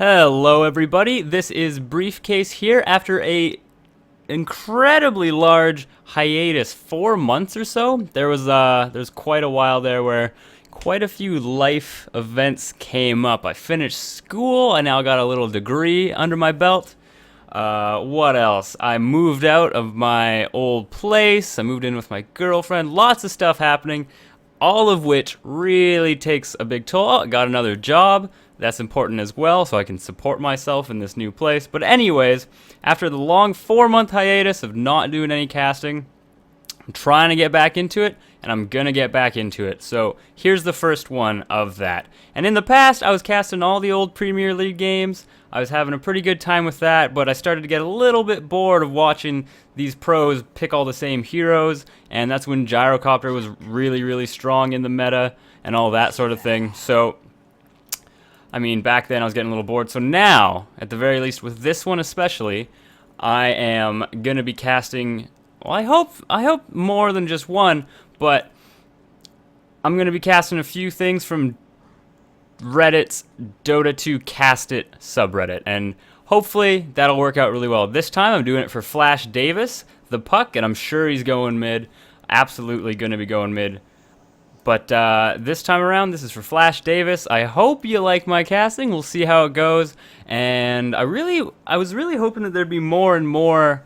Hello everybody, this is Briefcase here after a incredibly large hiatus, 4 months or so. There's quite a while there where quite a few life events came up. I finished school, I now got a little degree under my belt. What else? I moved out of my old place, I moved in with my girlfriend, lots of stuff happening, all of which really takes a big toll. I got another job. That's important as well, so I can support myself in this new place. But anyways, after the long 4-month hiatus of not doing any casting, I'm trying to get back into it, and I'm gonna get back into it. So here's the first one of that. And in the past, I was casting all the old Premier League games. I was having a pretty good time with that, but I started to get a little bit bored of watching these pros pick all the same heroes, and that's when Gyrocopter was really strong in the meta and all that sort of thing. So I mean, back then I was getting a little bored. So now, at the very least, with this one especially, I am gonna be casting. Well, I hope more than just one, but I'm gonna be casting a few things from Reddit's Dota2Castit subreddit, and hopefully that'll work out really well. This time I'm doing it for Flashdavis, the puck, and I'm sure he's going mid. Absolutely gonna be going mid. But this time around, this is for Flashdavis. I hope you like my casting. We'll see how it goes. And I was really hoping that there'd be more and more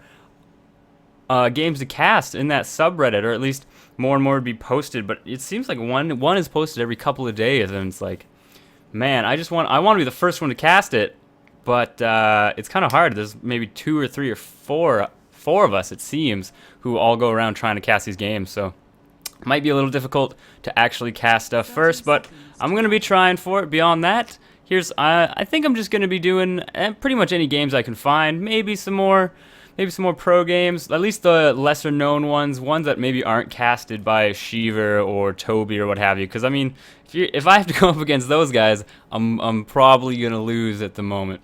games to cast in that subreddit, or at least more and more would be posted. But it seems like one is posted every couple of days, and it's like, man, I want to be the first one to cast it. But it's kind of hard. There's maybe 2 or 3 or 4 of us, it seems, who all go around trying to cast these games. So might be a little difficult to actually cast stuff first, but I'm going to be trying for it. Beyond that, I think I'm just going to be doing pretty much any games I can find. Maybe some more pro games, at least the lesser known ones that maybe aren't casted by Shiver or Toby or what have you. Because I mean, if I have to go up against those guys, I'm probably going to lose at the moment.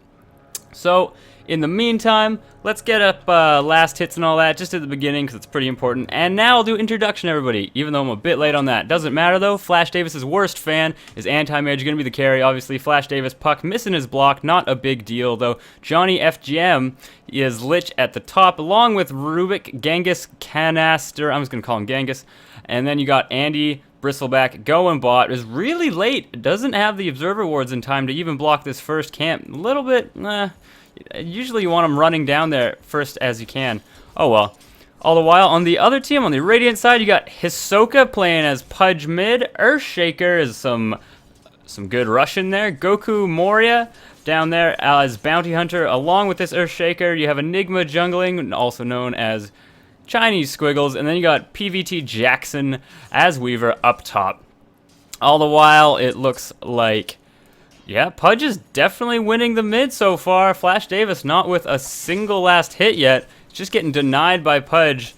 So in the meantime, let's get up last hits and all that just at the beginning because it's pretty important. And now I'll do introduction, everybody, even though I'm a bit late on that. Doesn't matter, though. Flashdavis' worst fan is Anti-Mage, going to be the carry, obviously. Flashdavis, puck, missing his block, not a big deal, though. Johnny FGM is Lich at the top, along with Rubik, Genghis, Canaster. I'm just going to call him Genghis. And then you got Andy, Bristleback, going bot, is really late. Doesn't have the Observer Wards in time to even block this first camp. A little bit, usually you want them running down there first as you can. Oh well. All the while, on the other team, on the Radiant side, you got Hisoka playing as Pudge mid. Earthshaker is some good Russian there. Goku Moria down there as Bounty Hunter. Along with this Earthshaker, you have Enigma jungling, also known as Chinese Squiggles. And then you got PVT Jackson as Weaver up top. All the while, it looks like, yeah, Pudge is definitely winning the mid so far. Flashdavis not with a single last hit yet. Just getting denied by Pudge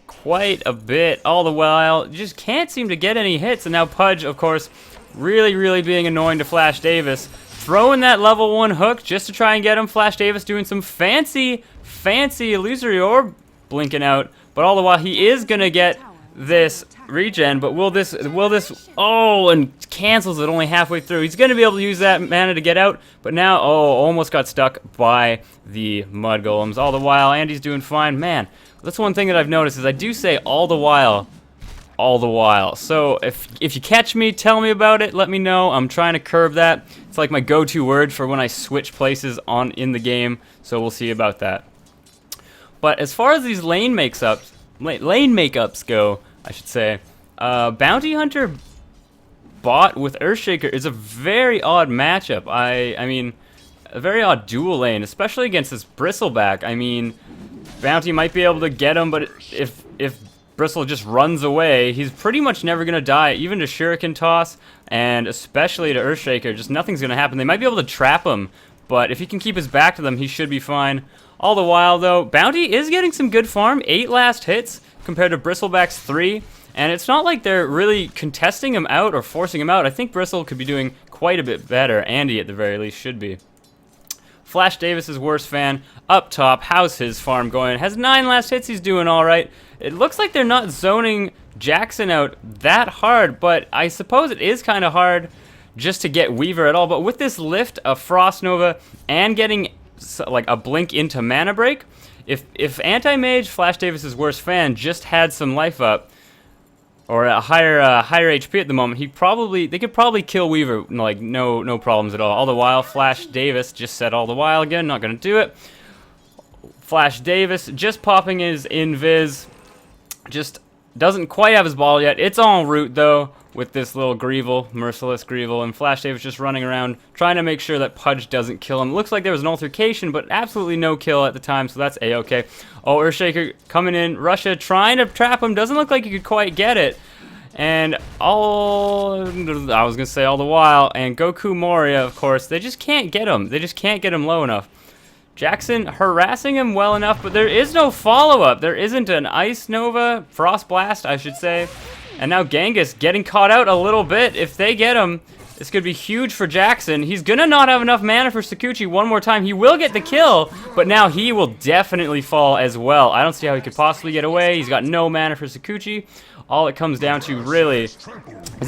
quite a bit. All the while, just can't seem to get any hits. And now Pudge, of course, really being annoying to Flashdavis. Throwing that level 1 hook just to try and get him. Flashdavis doing some fancy illusory orb blinking out. But all the while, he is going to get this regen, but will this, oh, and cancels it only halfway through. He's going to be able to use that mana to get out, but now, oh, almost got stuck by the mud golems. All the while, Andy's doing fine. Man, that's one thing that I've noticed is I do say all the while. So if you catch me, tell me about it, let me know. I'm trying to curb that. It's like my go-to word for when I switch places in the game, so we'll see about that. But as far as these lane makeups go, I should say, Bounty Hunter bot with Earthshaker is a very odd matchup. I mean, a very odd dual lane, especially against this Bristleback. I mean, Bounty might be able to get him, but if Bristle just runs away, he's pretty much never going to die, even to Shuriken Toss, and especially to Earthshaker. Just nothing's going to happen. They might be able to trap him, but if he can keep his back to them, he should be fine. All the while, though, Bounty is getting some good farm. 8 last hits compared to Bristleback's 3. And it's not like they're really contesting him out or forcing him out. I think Bristle could be doing quite a bit better. Andy, at the very least, should be. Flashdavis' worst fan up top. How's his farm going? Has 9 last hits. He's doing all right. It looks like they're not zoning Jackson out that hard, but I suppose it is kind of hard just to get Weaver at all. But with this lift, a Frost Nova, and getting like a blink into Mana Break, if Anti-Mage, Flashdavis' worst fan, just had some life up, or a higher HP at the moment, they could probably kill Weaver, like no problems at all. All the while, Flashdavis just said all the while again, not gonna do it. Flashdavis just popping his invis, just doesn't quite have his ball yet. It's en route though, with this little Greevil, merciless Greevil, and Flashdavis just running around trying to make sure that Pudge doesn't kill him. It looks like there was an altercation, but absolutely no kill at the time, so that's a-okay. Oh, Earthshaker coming in, Russia trying to trap him, doesn't look like he could quite get it. And I was gonna say all the while, and Goku Moria, of course, they just can't get him. They just can't get him low enough. Jackson harassing him well enough, but there is no follow-up. There isn't an Ice Nova, Frost Blast, I should say. And now Genghis getting caught out a little bit. If they get him, this could be huge for Jackson. He's gonna not have enough mana for Sakuchi one more time. He will get the kill, but now he will definitely fall as well. I don't see how he could possibly get away. He's got no mana for Sakuchi. All it comes down to really is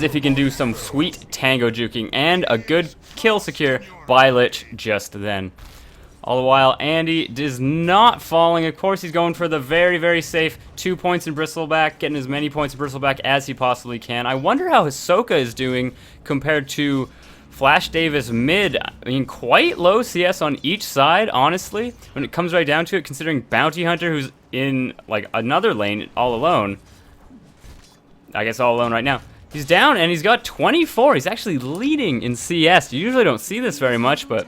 if he can do some sweet tango juking and a good kill secure by Lich just then. All the while, Andy is not falling. Of course, he's going for the very, very safe 2 points in Bristleback, getting as many points in Bristleback as he possibly can. I wonder how Hisoka is doing compared to Flashdavis mid. I mean, quite low CS on each side, honestly, when it comes right down to it, considering Bounty Hunter, who's in, like, another lane all alone. I guess all alone right now. He's down, and he's got 24. He's actually leading in CS. You usually don't see this very much, but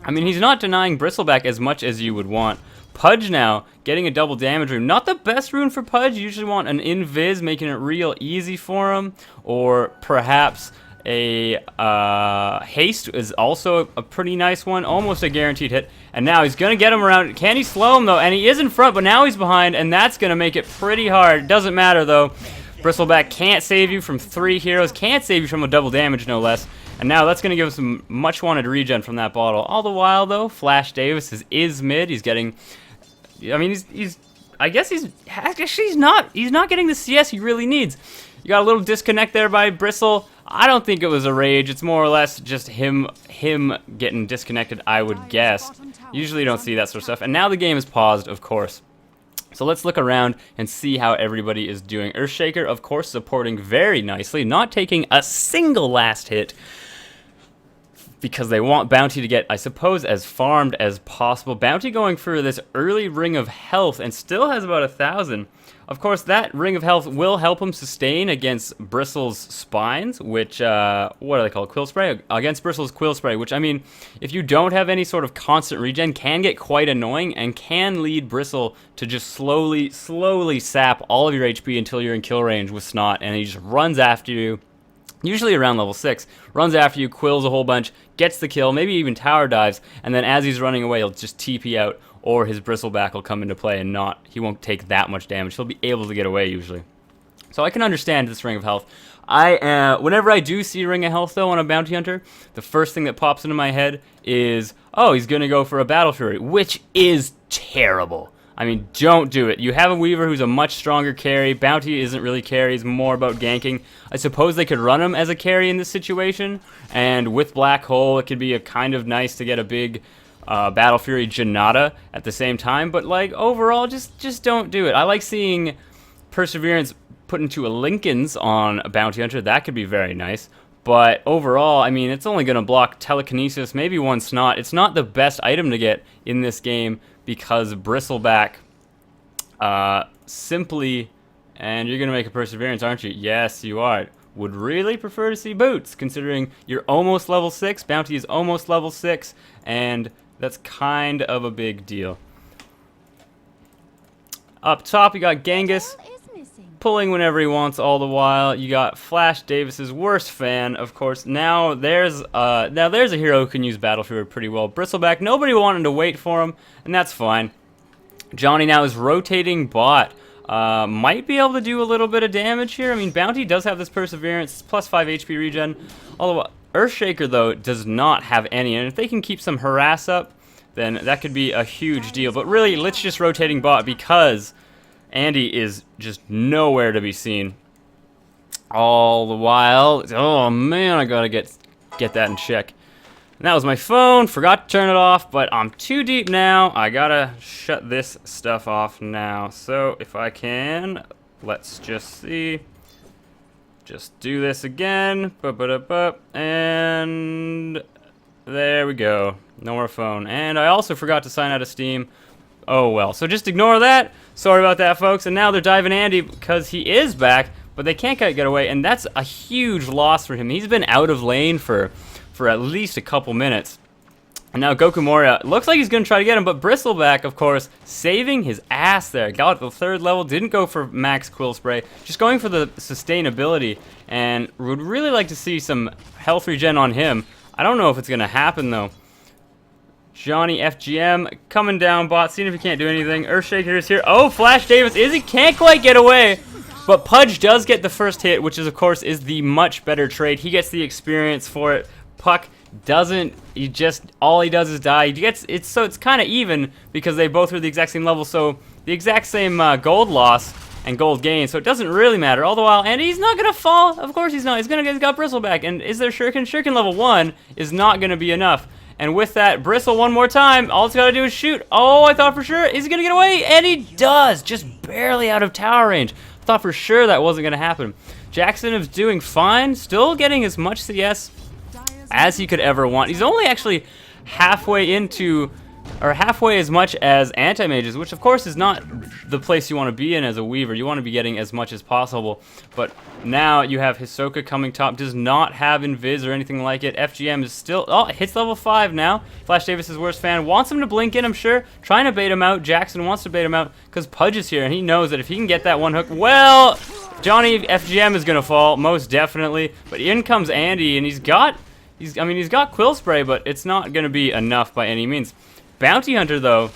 I mean, he's not denying Bristleback as much as you would want. Pudge now, getting a double damage rune. Not the best rune for Pudge. You usually want an invis, making it real easy for him. Or perhaps a haste is also a pretty nice one. Almost a guaranteed hit. And now he's going to get him around. Can he slow him, though? And he is in front, but now he's behind, and that's going to make it pretty hard. Doesn't matter, though. Bristleback can't save you from 3 heroes. Can't save you from a double damage, no less. And now that's going to give us some much-wanted regen from that bottle. All the while, though, Flashdavis is mid. He's getting... I mean, I guess he's not getting the CS he really needs. You got a little disconnect there by Bristle. I don't think it was a rage. It's more or less just him getting disconnected, I would guess. Usually you don't see that sort of stuff. And now the game is paused, of course. So let's look around and see how everybody is doing. Earthshaker, of course, supporting very nicely, not taking a single last hit, because they want Bounty to get, I suppose, as farmed as possible. Bounty going for this early Ring of Health and still has about 1,000. Of course, that Ring of Health will help him sustain against Bristle's Spines, which, what are they called? Quill Spray? Against Bristle's Quill Spray, which, I mean, if you don't have any sort of constant regen, can get quite annoying and can lead Bristle to just slowly sap all of your HP until you're in kill range with Snot, and he just runs after you. Usually around level 6, runs after you, quills a whole bunch, gets the kill, maybe even tower dives, and then as he's running away, he'll just TP out, or his Bristleback will come into play and he won't take that much damage. He'll be able to get away usually. So I can understand this Ring of Health. Whenever I do see Ring of Health, though, on a Bounty Hunter, the first thing that pops into my head is, oh, he's going to go for a Battle Fury, which is terrible. I mean, don't do it. You have a Weaver who's a much stronger carry. Bounty isn't really carry, it's more about ganking. I suppose they could run him as a carry in this situation, and with Black Hole, it could be a kind of nice to get a big Battle Fury Janata at the same time, but like overall, just don't do it. I like seeing Perseverance put into a Lincoln's on a Bounty Hunter. That could be very nice. But overall, I mean, it's only going to block Telekinesis, maybe one Snot. It's not the best item to get in this game because Bristleback simply... And you're going to make a Perseverance, aren't you? Yes, you are. Would really prefer to see Boots, considering you're almost level 6. Bounty is almost level 6, and that's kind of a big deal. Up top, you got Genghis pulling whenever he wants all the while. You got Flashdavis' worst fan, of course. Now there's a hero who can use Battle Fury pretty well. Bristleback, nobody wanted to wait for him, and that's fine. Johnny now is rotating bot. Might be able to do a little bit of damage here. I mean, Bounty does have this Perseverance, plus 5 HP regen. Although Earthshaker, though, does not have any. And if they can keep some harass up, then that could be a huge deal. But really, let's just rotating bot because Andy is just nowhere to be seen. All the while, oh man, I gotta get get that in check. And that was my phone. Forgot to turn it off, but I'm too deep now. I gotta shut this stuff off now. So if I can, let's just see. Just do this again. And there we go. No more phone. And I also forgot to sign out of Steam. Oh well. So just ignore that. Sorry about that, folks. And now they're diving Andy because he is back, but they can't get away. And that's a huge loss for him. He's been out of lane for at least a couple minutes. And now Goku Moria looks like he's going to try to get him, but Bristleback, of course, saving his ass there. Got the 3rd level, didn't go for max Quill Spray, just going for the sustainability, and would really like to see some health regen on him. I don't know if it's going to happen, though. Johnny FGM coming down bot, seeing if he can't do anything. Earthshaker is here. Oh, Flashdavis Izzy can't quite get away, but Pudge does get the first hit, which is, of course, is the much better trade. He gets the experience for it. Puck doesn't, all he does is die. He gets so it's kind of even because they both are the exact same level, so the exact same gold loss and gold gain, so it doesn't really matter. All the while, and he's not gonna fall. Of course he's not. He's got Bristleback, and is there Shuriken? Shuriken level 1 is not gonna be enough. And with that, Bristle one more time. All it's gotta do is shoot. Oh, I thought for sure, is he gonna get away? And he does, just barely out of tower range. I thought for sure that wasn't gonna happen. Jackson is doing fine, still getting as much CS as he could ever want. He's only actually halfway into, or halfway as much as anti-mages, which of course is not the place you want to be in as a weaver. You want to be getting as much as possible. But now you have Hisoka coming top, does not have invis or anything like it. FGM is still, oh, it hits level 5 now. Flashdavis' worst fan wants him to blink in, I'm sure, trying to bait him out. Jackson wants to bait him out because Pudge is here, and he knows that if he can get that one hook, well, Johnny FGM is gonna fall, most definitely. But in comes Andy, and he's got Quill Spray, but it's not going to be enough by any means. Bounty Hunter, though,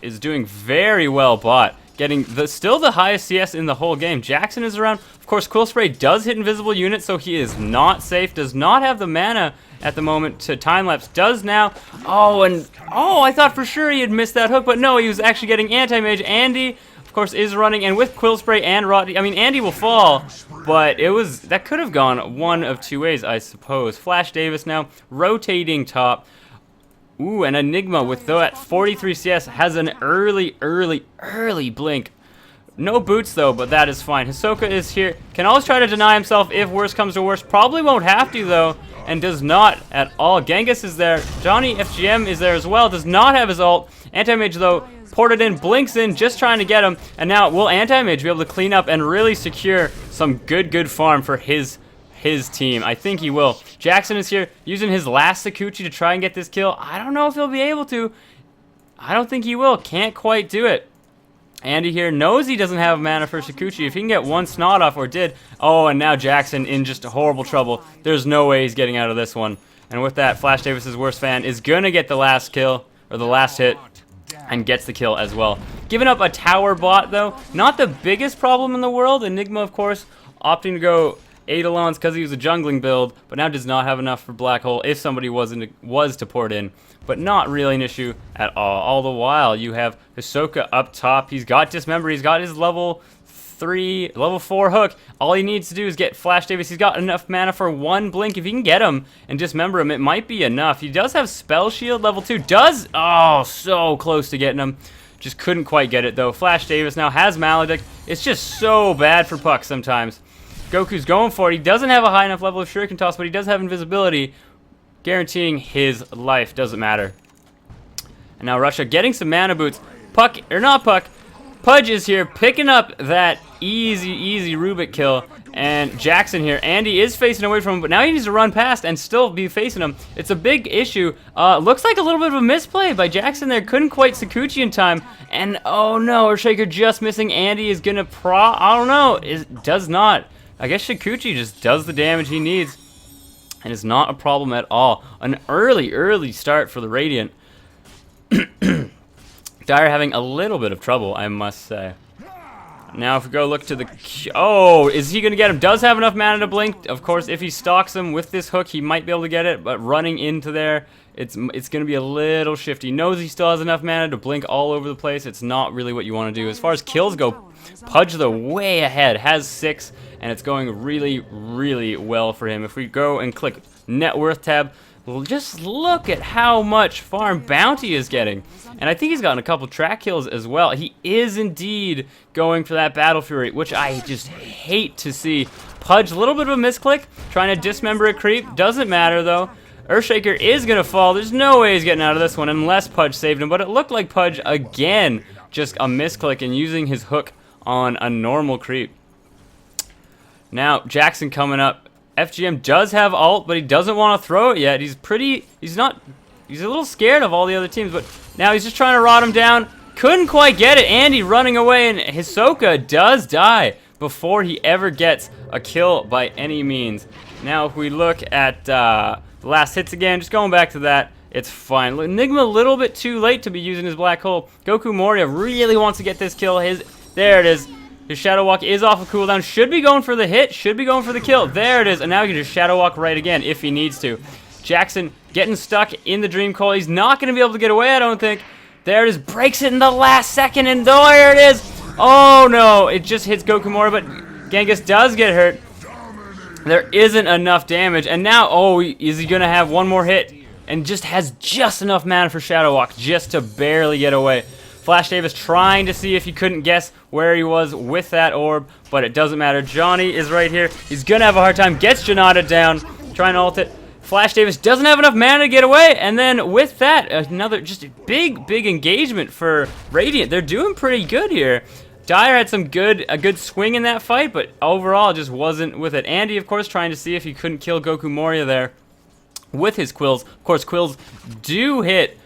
is doing very well bot, getting still the highest CS in the whole game. Jackson is around. Of course, Quill Spray does hit invisible units, so he is not safe. Does not have the mana at the moment to time-lapse. Does now. Oh, I thought for sure he had missed that hook, but no, he was actually getting anti-mage. Andy, of course, is running, and with Quill Spray and Rod, Andy will fall, but that could have gone one of two ways, I suppose. Flashdavis now rotating top. Ooh, and Enigma with that 43 CS has an early blink. No boots though, but that is fine. Hisoka is here. Can always try to deny himself if worse comes to worse. Probably won't have to though, and does not at all. Genghis is there. Johnny FGM is there as well. Does not have his ult. Anti-Mage though, ported in, blinks in, just trying to get him. And now will Anti-Mage be able to clean up and really secure some good farm for his team? I think he will. Jackson is here using his last Sakuchi to try and get this kill. I don't know if he'll be able to. I don't think he will. Can't quite do it. Andy here knows he doesn't have mana for Sakuchi. If he can get one snot off, or did. Oh, and now Jackson in just horrible trouble. There's no way he's getting out of this one. And with that, Flashdavis' worst fan is going to get the last kill, or the last hit, and gets the kill as well. Giving up a tower bot, though. Not the biggest problem in the world. Enigma, of course, opting to go Eidolons because he was a jungling build, but now does not have enough for Black Hole if somebody was to port in. But not really an issue at all. All the while, you have Hisoka up top. He's got Dismember. He's got his level 4 hook. All he needs to do is get Flashdavis. He's got enough mana for one blink. If he can get him and Dismember him, it might be enough. He does have Spell Shield level 2. Oh, so close to getting him. Just couldn't quite get it, though. Flashdavis now has Maledict. It's just so bad for Puck sometimes. Goku's going for it. He doesn't have a high enough level of Shuriken Toss, but he does have invisibility, guaranteeing his life. Doesn't matter. And now Russia getting some mana boots. Puck, or not Puck, Pudge is here picking up that easy Rubik kill. And Jackson here. Andy is facing away from him, but now he needs to run past and still be facing him. It's a big issue. Looks like a little bit of a misplay by Jackson there. Couldn't quite Sakuchi in time. And oh no, Earthshaker just missing. Andy is gonna I don't know. It does not. I guess Sakuchi just does the damage he needs, and it's not a problem at all. An early start for the Radiant. Dire having a little bit of trouble, I must say. Now if we go look to the... Oh, is he going to get him? Does have enough mana to blink. Of course, if he stalks him with this hook, he might be able to get it, but running into there, it's going to be a little shifty. He knows he still has enough mana to blink all over the place. It's not really what you want to do. As far as kills go, Pudge, though, way ahead, has 6, and it's going really well for him. If we go and click net worth tab. Just look at how much farm bounty is getting. And I think he's gotten a couple track kills as well. He is indeed going for that Battle Fury, which I just hate to see. Pudge, a little bit of a misclick, trying to dismember a creep. Doesn't matter, though. Earthshaker is going to fall. There's no way he's getting out of this one unless Pudge saved him. But it looked like Pudge, again, just a misclick and using his hook on a normal creep. Now, Jackson coming up. FGM does have ult, but he doesn't want to throw it yet. He's a little scared of all the other teams, but now he's just trying to rot him down. Couldn't quite get it. Andy running away, and Hisoka does die before he ever gets a kill by any means. Now, if we look at the last hits again, just going back to that, it's fine. Enigma a little bit too late to be using his black hole. Goku Moria really wants to get this kill. There it is. His Shadow Walk is off of cooldown. Should be going for the hit. Should be going for the kill. There it is. And now he can just Shadow Walk right again if he needs to. Jackson getting stuck in the Dream Coil. He's not going to be able to get away, I don't think. There it is. Breaks it in the last second. And there it is. Oh, no. It just hits Goku Moria, but Genghis does get hurt. There isn't enough damage. And now, oh, is he going to have one more hit? And just has just enough mana for Shadow Walk just to barely get away. Flashdavis trying to see if he couldn't guess where he was with that orb, but it doesn't matter. Johnny is right here. He's going to have a hard time. Gets Janata down. Trying to ult it. Flashdavis doesn't have enough mana to get away, and then with that, another just big engagement for Radiant. They're doing pretty good here. Dyer had a good swing in that fight, but overall just wasn't with it. Andy, of course, trying to see if he couldn't kill Goku Moria there with his quills. Of course, quills do hit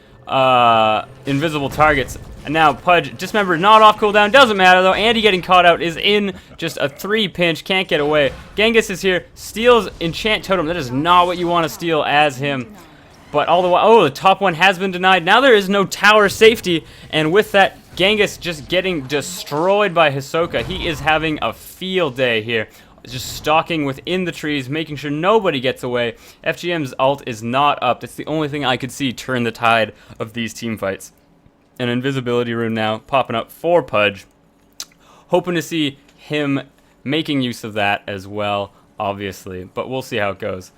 invisible targets. And now Pudge, dismember, not off cooldown, doesn't matter though. Andy getting caught out is in just a 3 pinch, can't get away. Genghis is here, steals Enchant Totem. That is not what you want to steal as him. But all the while, oh, the top one has been denied. Now there is no tower safety, and with that, Genghis just getting destroyed by Hisoka. He is having a field day here. Just stalking within the trees, making sure nobody gets away. FGM's ult is not up. That's the only thing I could see turn the tide of these team fights. An invisibility rune now popping up for Pudge. Hoping to see him making use of that as well, obviously. But we'll see how it goes.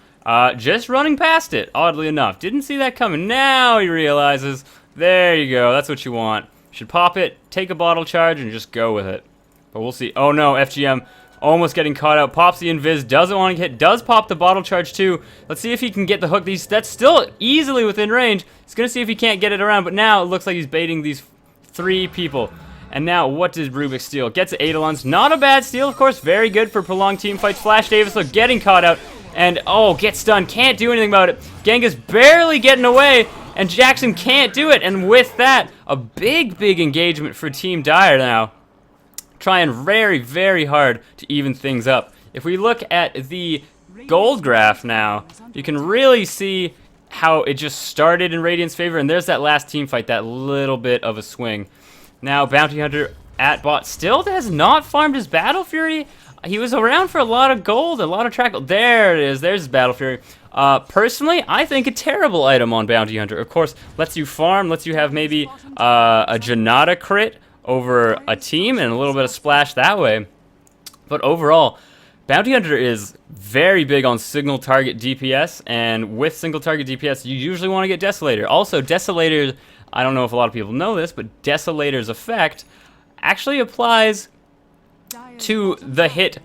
Just running past it, oddly enough. Didn't see that coming. Now he realizes, there you go, that's what you want. Should pop it, take a bottle charge, and just go with it. But we'll see. Oh no, FGM almost getting caught out. Pops the invis, doesn't want to hit, does pop the bottle charge too. Let's see if he can get the hook. That's still easily within range. He's going to see if he can't get it around, but now it looks like he's baiting these 3 people. And now, what does Rubik steal? Gets Eidolons. Not a bad steal, of course. Very good for prolonged team fights. Flashdavis, look, getting caught out. And, oh, gets stunned. Can't do anything about it. Genghis barely getting away, and Jackson can't do it. And with that, a big engagement for Team Dyer now. Trying very hard to even things up. If we look at the gold graph now, you can really see how it just started in Radiant's favor, and there's that last team fight, that little bit of a swing. Now, Bounty Hunter at bot still has not farmed his Battle Fury. He was around for a lot of gold, a lot of track. There it is. There's his Battle Fury. Personally, I think a terrible item on Bounty Hunter. Of course, lets you farm, lets you have maybe a Janata crit over a team and a little bit of splash that way. But overall, Bounty Hunter is very big on single target DPS, and with single target DPS, you usually want to get Desolator. Also, Desolator, I don't know if a lot of people know this, but Desolator's effect actually applies to the hit,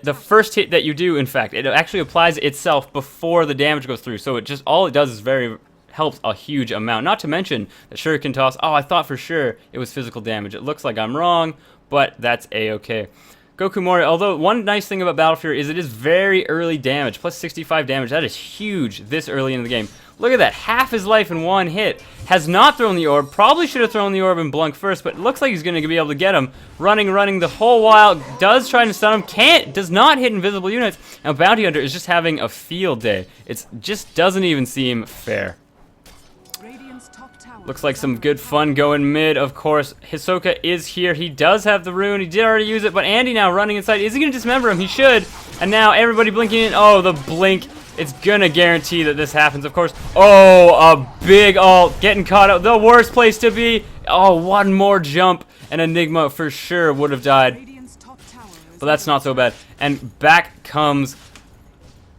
the first hit that you do, in fact. It actually applies itself before the damage goes through, so all it does is helps a huge amount. Not to mention the Shuriken Toss. Oh, I thought for sure it was physical damage. It looks like I'm wrong, but that's a-okay. Goku Moria, although one nice thing about Battle Fury is it is very early damage, plus 65 damage. That is huge this early in the game. Look at that, half his life in one hit. Has not thrown the orb, probably should have thrown the orb and Blunk first, but it looks like he's going to be able to get him. Running the whole while, does try to stun him, does not hit invisible units, and Bounty Hunter is just having a field day. It just doesn't even seem fair. Looks like some good fun going mid, of course. Hisoka is here. He does have the rune. He did already use it, but Andy now running inside. Is he going to dismember him? He should. And now everybody blinking in. Oh, the blink. It's going to guarantee that this happens, of course. Oh, a big ult. Getting caught out. The worst place to be. Oh, one more jump, and Enigma for sure would have died. But that's not so bad. And back comes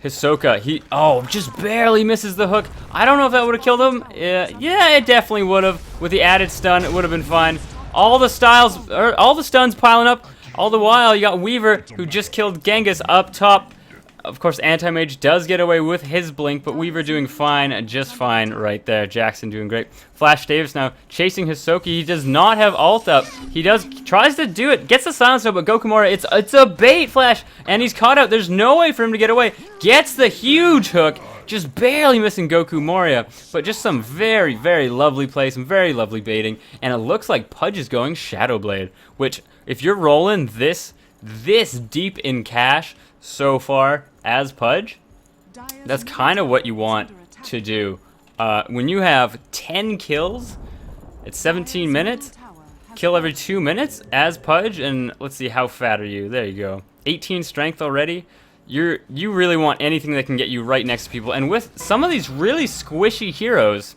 Hisoka, just barely misses the hook. I don't know if that would have killed him. Yeah, it definitely would have. With the added stun, it would have been fine. All the stuns piling up. All the while, you got Weaver, who just killed Genghis up top. Of course, Anti-Mage does get away with his blink, but Weaver doing fine, just fine right there. Jackson doing great. Flashdavis now chasing Hisoka. He does not have ult up. He tries to do it, gets the silence up, but Gokumura, it's a bait Flash, and he's caught out. There's no way for him to get away. Gets the huge hook, just barely missing Goku Moria, but just some very, very lovely play, some very lovely baiting, and it looks like Pudge is going Shadow Blade, which, if you're rolling this deep in cash so far as Pudge, that's kind of what you want to do. When you have 10 kills, it's 17 minutes, kill every 2 minutes as Pudge, and let's see, how fat are you? There you go. 18 strength already. You really want anything that can get you right next to people, and with some of these really squishy heroes,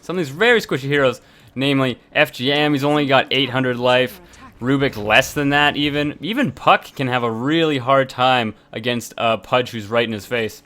some of these very squishy heroes, namely FGM, he's only got 800 life. Rubik less than that even. Even Puck can have a really hard time against Pudge who's right in his face.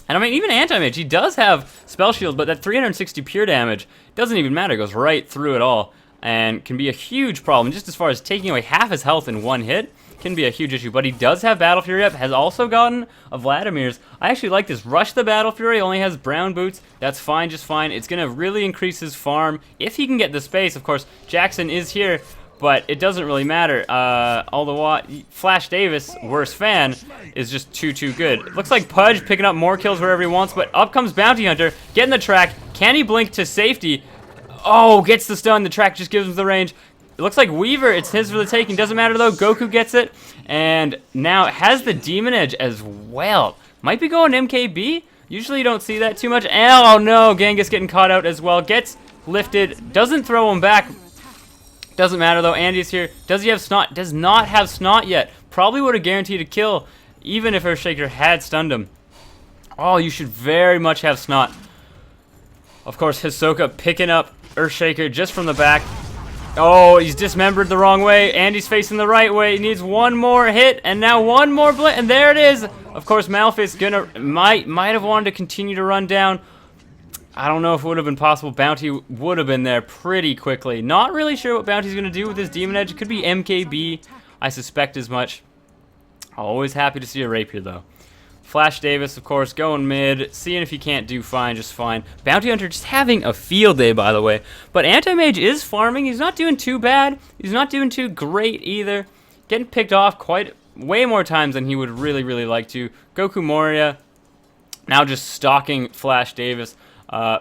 And I mean, even Anti-Mage, he does have Spell Shield, but that 360 pure damage doesn't even matter. It goes right through it all and can be a huge problem. Just as far as taking away half his health in one hit can be a huge issue. But he does have Battle Fury up, has also gotten a Vladimir's. I actually like this. Rush the Battle Fury, only has brown boots. That's fine, just fine. It's going to really increase his farm if he can get the space. Of course, Jackson is here, but it doesn't really matter. All the while, Flashdavis, worst fan, is just too good. Looks like Pudge picking up more kills wherever he wants, but up comes Bounty Hunter, getting the track. Can he blink to safety? Oh, gets the stun. The track just gives him the range. It looks like Weaver, it's his for the taking. Doesn't matter though, Goku gets it. And now it has the Demon Edge as well. Might be going MKB. Usually you don't see that too much. Oh no, Genghis getting caught out as well. Gets lifted, doesn't throw him back. Doesn't matter though, Andy's here. Does he have Snot? Does not have Snot yet. Probably would have guaranteed a kill, even if Earthshaker had stunned him. Oh, you should very much have Snot. Of course, Hisoka picking up Earthshaker just from the back. Oh, he's dismembered the wrong way. Andy's facing the right way. He needs one more hit, and now one more blink, and there it is. Of course, Malphite's might have wanted to continue to run down. I don't know if it would have been possible. Bounty would have been there pretty quickly. Not really sure what Bounty's going to do with his Demon Edge. It could be MKB. I suspect as much. Always happy to see a Rapier, though. Flashdavis, of course, going mid. Seeing if he can't do fine, just fine. Bounty Hunter just having a field day, by the way. But Anti-Mage is farming. He's not doing too bad. He's not doing too great either. Getting picked off way more times than he would really like to. Goku Moria now just stalking Flashdavis.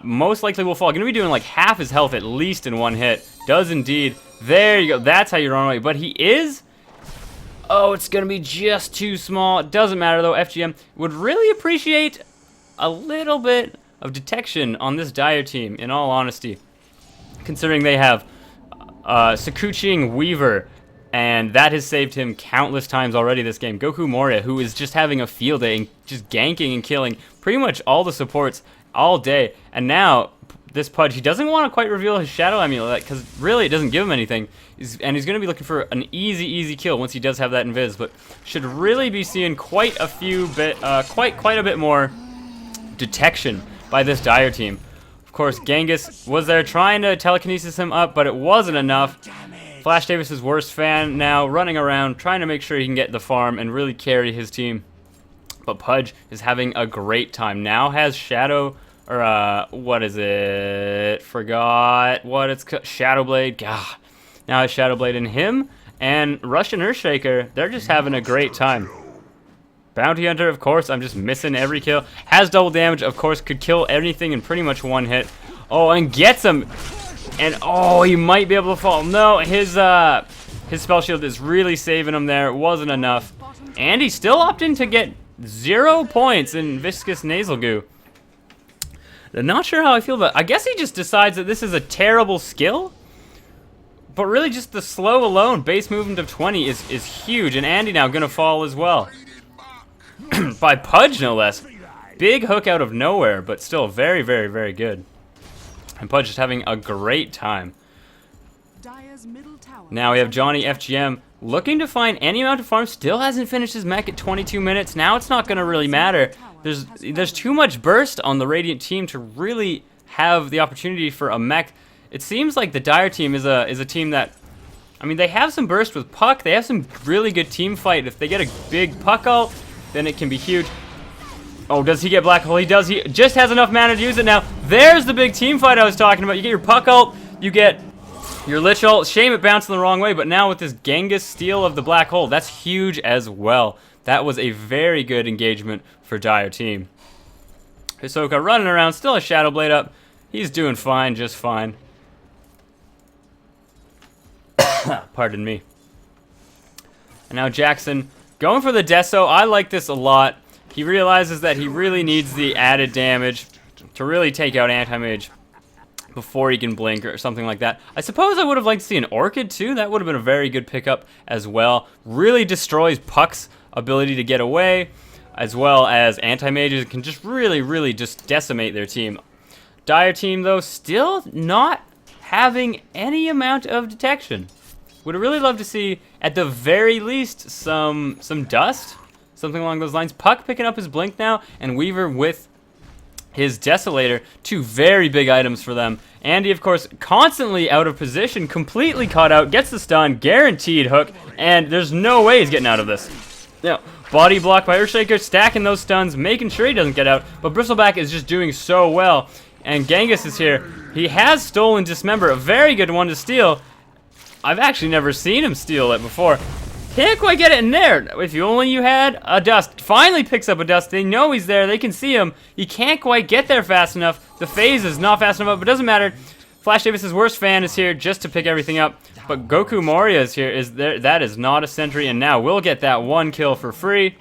Most likely will fall. Going to be doing like half his health at least in one hit. Does indeed. There you go. That's how you run away. But he is... Oh, it's going to be just too small. It doesn't matter though. FGM would really appreciate a little bit of detection on this Dire team, in all honesty. Considering they have Sakuchiing Weaver, and that has saved him countless times already this game. Goku Moria, who is just having a field day and just ganking and killing pretty much all the supports all day. And now, this Pudge, he doesn't want to quite reveal his Shadow Amulet, because really it doesn't give him anything. And he's going to be looking for an easy kill once he does have that invis, but should really be seeing quite a bit more detection by this Dire team. Of course, Genghis was there trying to telekinesis him up, but it wasn't enough. Flashdavis' worst fan now running around trying to make sure he can get the farm and really carry his team. But Pudge is having a great time. Now has Shadow, or what is it? Forgot what it's called. Shadow Blade. God. Now has Shadow Blade in him, and Russian Earthshaker, they're just having a great time. Bounty Hunter, of course, I'm just missing every kill. Has double damage, of course, could kill anything in pretty much one hit. Oh, and gets him. And oh, he might be able to fall. No, his Spell Shield is really saving him there. It wasn't enough. And he still opted to get 0 points in Viscous Nasal Goo. I'm not sure how I feel about it. I guess he just decides that this is a terrible skill. But really, just the slow alone, base movement of 20 is huge. And Andy now going to fall as well. By Pudge, no less. Big hook out of nowhere, but still very good. And Pudge just having a great time. Now we have Johnny FGM looking to find any amount of farm. Still hasn't finished his mech at 22 minutes. Now it's not going to really matter. There's too much burst on the Radiant team to really have the opportunity for a mech. It seems like the Dire team is a team that, I mean, they have some burst with Puck. They have some really good team fight. If they get a big Puck ult, then it can be huge. Oh, does he get Black Hole? He does. He just has enough mana to use it now. There's the big team fight I was talking about. You get your Puck ult, you get your Lich ult. Shame it bounced in the wrong way, but now with this Genghis steal of the Black Hole, that's huge as well. That was a very good engagement for Dire team. Hisoka running around, still a Shadow Blade up. He's doing fine, just fine. Pardon me. And now Jackson going for the Deso. I like this a lot. He realizes that he really needs the added damage to really take out Anti-Mage before he can blink or something like that. I suppose I would have liked to see an Orchid too. That would have been a very good pickup as well. Really destroys Puck's ability to get away, as well as Anti-Mages can just really just decimate their team. Dire team though, still not having any amount of detection. Would really love to see, at the very least, some dust. Something along those lines. Puck picking up his blink now, and Weaver with his Desolator. Two very big items for them. Andy, of course, constantly out of position, completely caught out, gets the stun, guaranteed hook, and there's no way he's getting out of this. Now, body block by Earthshaker, stacking those stuns, making sure he doesn't get out, but Bristleback is just doing so well. And Genghis is here. He has stolen Dismember, a very good one to steal. I've actually never seen him steal it before. Can't quite get it in there. If you had a dust. Finally picks up a dust. They know he's there. They can see him. He can't quite get there fast enough. The phase is not fast enough, but it doesn't matter. Flashdavis' worst fan is here just to pick everything up. But Goku Moria is here. That is not a sentry, and now we'll get that one kill for free.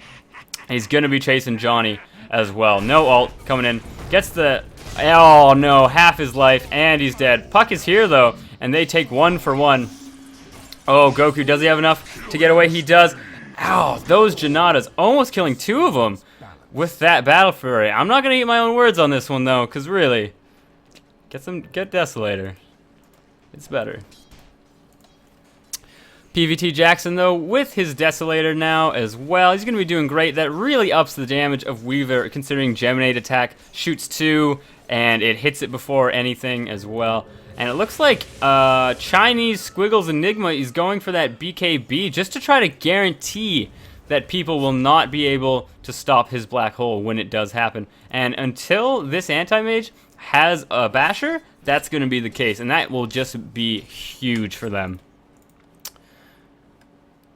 He's going to be chasing Johnny as well. No ult coming in. Gets the... Oh, no. Half his life, and he's dead. Puck is here, though, and they take 1 for 1. Oh, Goku, does he have enough to get away? He does. Ow, those Janatas almost killing 2 of them with that Battle Fury. I'm not going to eat my own words on this one, though, because really, get Desolator. It's better. PVT Jackson, though, with his Desolator now as well. He's going to be doing great. That really ups the damage of Weaver, considering Geminate attack shoots 2, and it hits it before anything as well. And it looks like Chinese Squiggles Enigma is going for that BKB just to try to guarantee that people will not be able to stop his black hole when it does happen. And until this Anti-Mage has a Basher, that's going to be the case. And that will just be huge for them.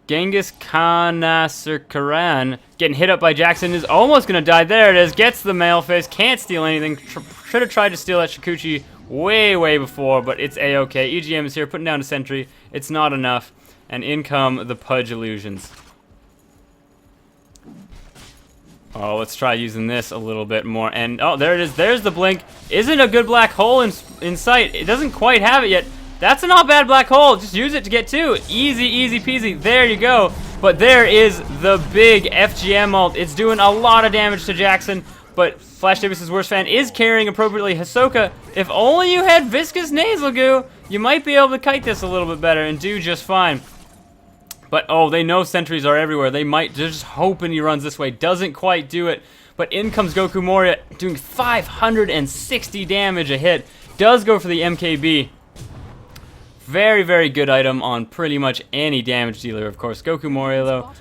Genghis Kanasirkaran getting hit up by Jackson is almost going to die. There it is. Gets the male face. Can't steal anything. Should have tried to steal that Shikuchi way before, but it's a-okay. EGM is here putting down a sentry. It's not enough. And in come the Pudge Illusions. Oh, let's try using this a little bit more. And oh, there it is. There's the blink. Isn't a good black hole in sight. It doesn't quite have it yet. That's a not bad black hole. Just use it to get 2. Easy peasy. There you go. But there is the big FGM ult. It's doing a lot of damage to Jackson. But Flashdavis' worst fan is carrying appropriately. Hisoka, if only you had Viscous Nasal Goo, you might be able to kite this a little bit better and do just fine. But, oh, they know sentries are everywhere. They're just hoping he runs this way. Doesn't quite do it. But in comes Goku Moria, doing 560 damage a hit. Does go for the MKB. Very good item on pretty much any damage dealer, of course. Goku Moria, though,